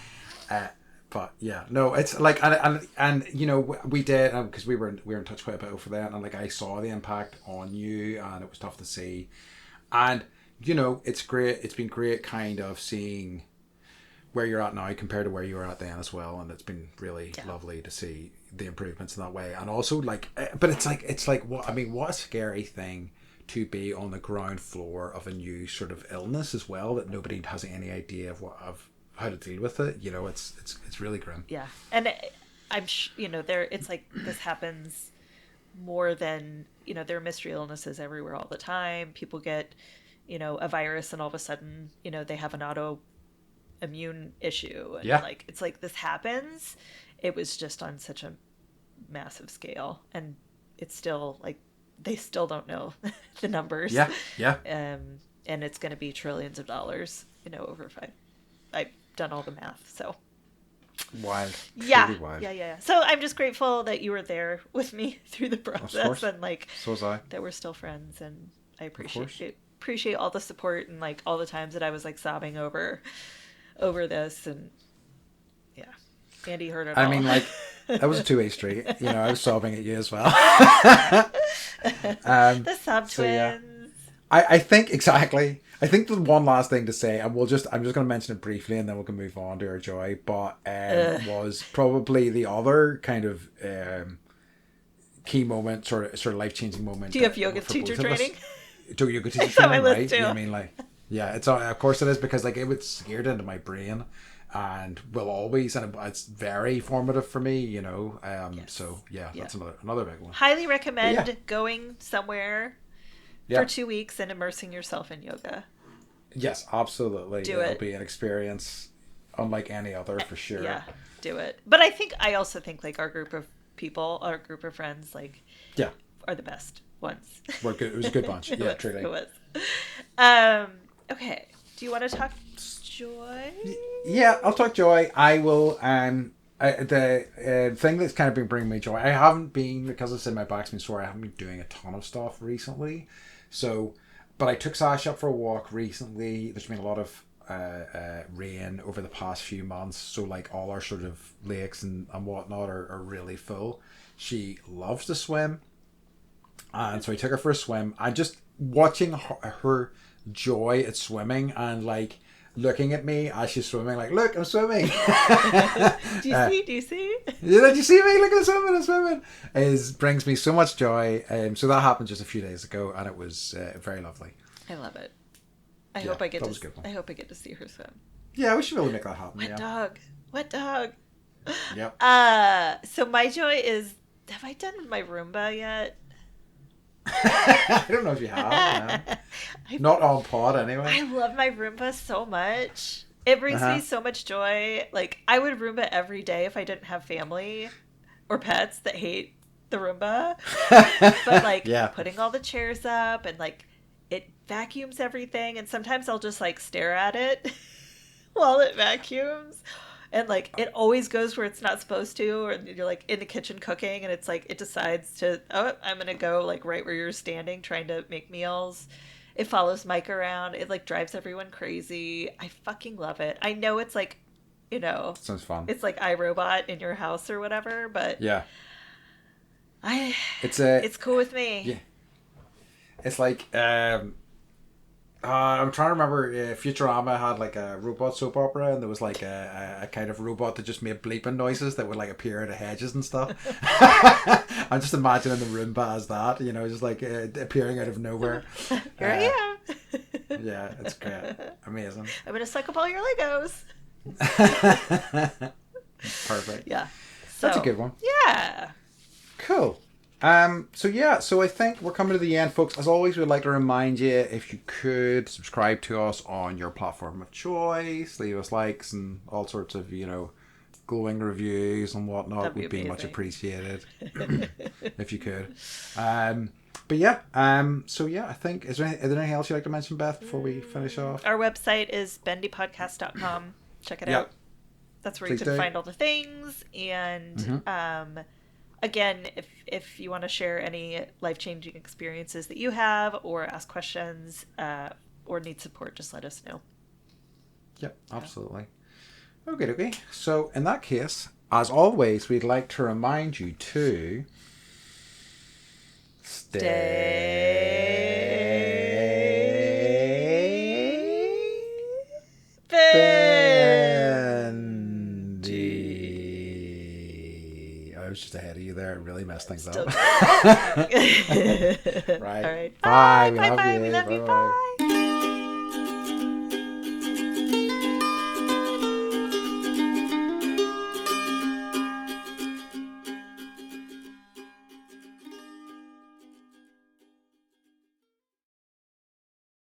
But yeah, no, it's like, and we did, because we were in touch quite a bit over that, and like, I saw the impact on you, and it was tough to see. And it's great. It's been great kind of seeing where you're at now compared to where you were at then as well, and it's been really lovely to see the improvements in that way. And also, like, but it's like what a scary thing to be on the ground floor of a new sort of illness as well, that nobody has any idea of how to deal with it. It's really grim. Yeah. And I'm it's like, this happens more than, there are mystery illnesses everywhere all the time. People get, a virus, and all of a sudden, they have an autoimmune issue. And like, it's like, this happens. It was just on such a massive scale, and it's still, like, they still don't know the numbers. And it's going to be trillions of dollars, over 5. I've done all the math, so wild. Yeah. Wild. Yeah. So I'm just grateful that you were there with me through the process, and like, so was I. That we're still friends, and I appreciate all the support, and like all the times that I was like sobbing over this, and Andy heard it all. I mean, like, that was a two-way street. I was sobbing at you as well. The sob twins. So, yeah. I think exactly. I think the one last thing to say, and I'm just going to mention it briefly, and then we can move on to our joy. But was probably the other kind of key moment, sort of life-changing moment. Do you have yoga teacher training? Do yoga teacher training, right? I mean, like, yeah, it's of course it is, because like, it was seared into my brain, and will always, and it's very formative for me. Yes. So that's another big one. Highly recommend going somewhere for 2 weeks and immersing yourself in yoga. Yes, absolutely. It'll be an experience unlike any other, for sure. Yeah, do it. But I also think like our group of people, our group of friends, like, are the best ones. We're good. It was a good bunch. Yeah, truly. It was. Okay. Do you want to talk joy? Yeah, I'll talk joy. I will. The thing that's kind of been bringing me joy, I haven't been, because I said my back's been sore, I haven't been doing a ton of stuff recently. So, but I took Sash up for a walk recently. There's been a lot of rain over the past few months, so like all our sort of lakes and whatnot are really full. She loves to swim, and so I took her for a swim. And just watching her joy at swimming, and like looking at me as she's swimming, like, look, I'm swimming. Do you see? Yeah, did you see me? Look, I'm swimming. Brings me so much joy. So that happened just a few days ago, and it was very lovely. I love it. I hope I get to see her swim. Yeah, we should really make that happen. Wet dog. Yep. So my joy is, have I done my Roomba yet? I don't know if you have. Not on pod anyway. I love my Roomba so much. It brings me so much joy. Like, I would Roomba every day if I didn't have family or pets that hate the Roomba. But like putting all the chairs up and like it vacuums everything, and sometimes I'll just like stare at it while it vacuums. And like it always goes where it's not supposed to, or you're like in the kitchen cooking and it's like it decides to, oh, I'm gonna go like right where you're standing trying to make meals. It follows Mike around. It like drives everyone crazy. I fucking love it. I know it's like, sounds fun. It's like iRobot in your house or whatever, but yeah, it's cool with me. Yeah, it's like I'm trying to remember. Futurama had like a robot soap opera, and there was like a kind of robot that just made bleeping noises that would like appear out of hedges and stuff. I'm just imagining the Roomba as that, just like appearing out of nowhere. Here I am. Yeah, it's great, amazing. I'm gonna suck up all your Legos. Perfect. Yeah, that's a good one. Yeah. Cool. So I think we're coming to the end, folks. As always, we'd like to remind you, if you could subscribe to us on your platform of choice, leave us likes and all sorts of, glowing reviews and whatnot would be much appreciated if you could. But yeah, I think, is there anything else you'd like to mention, Beth, before we finish off? Our website is bendypodcast.com. Check it out. That's where you can find all the things. And again, if you want to share any life-changing experiences that you have, or ask questions, or need support, just let us know. Yep, absolutely. Okay. So in that case, as always, we'd like to remind you to Bendy. I was just ahead of you there. It really messed things up. Right. Right. All right. Bye. Bye. We love you. Bye.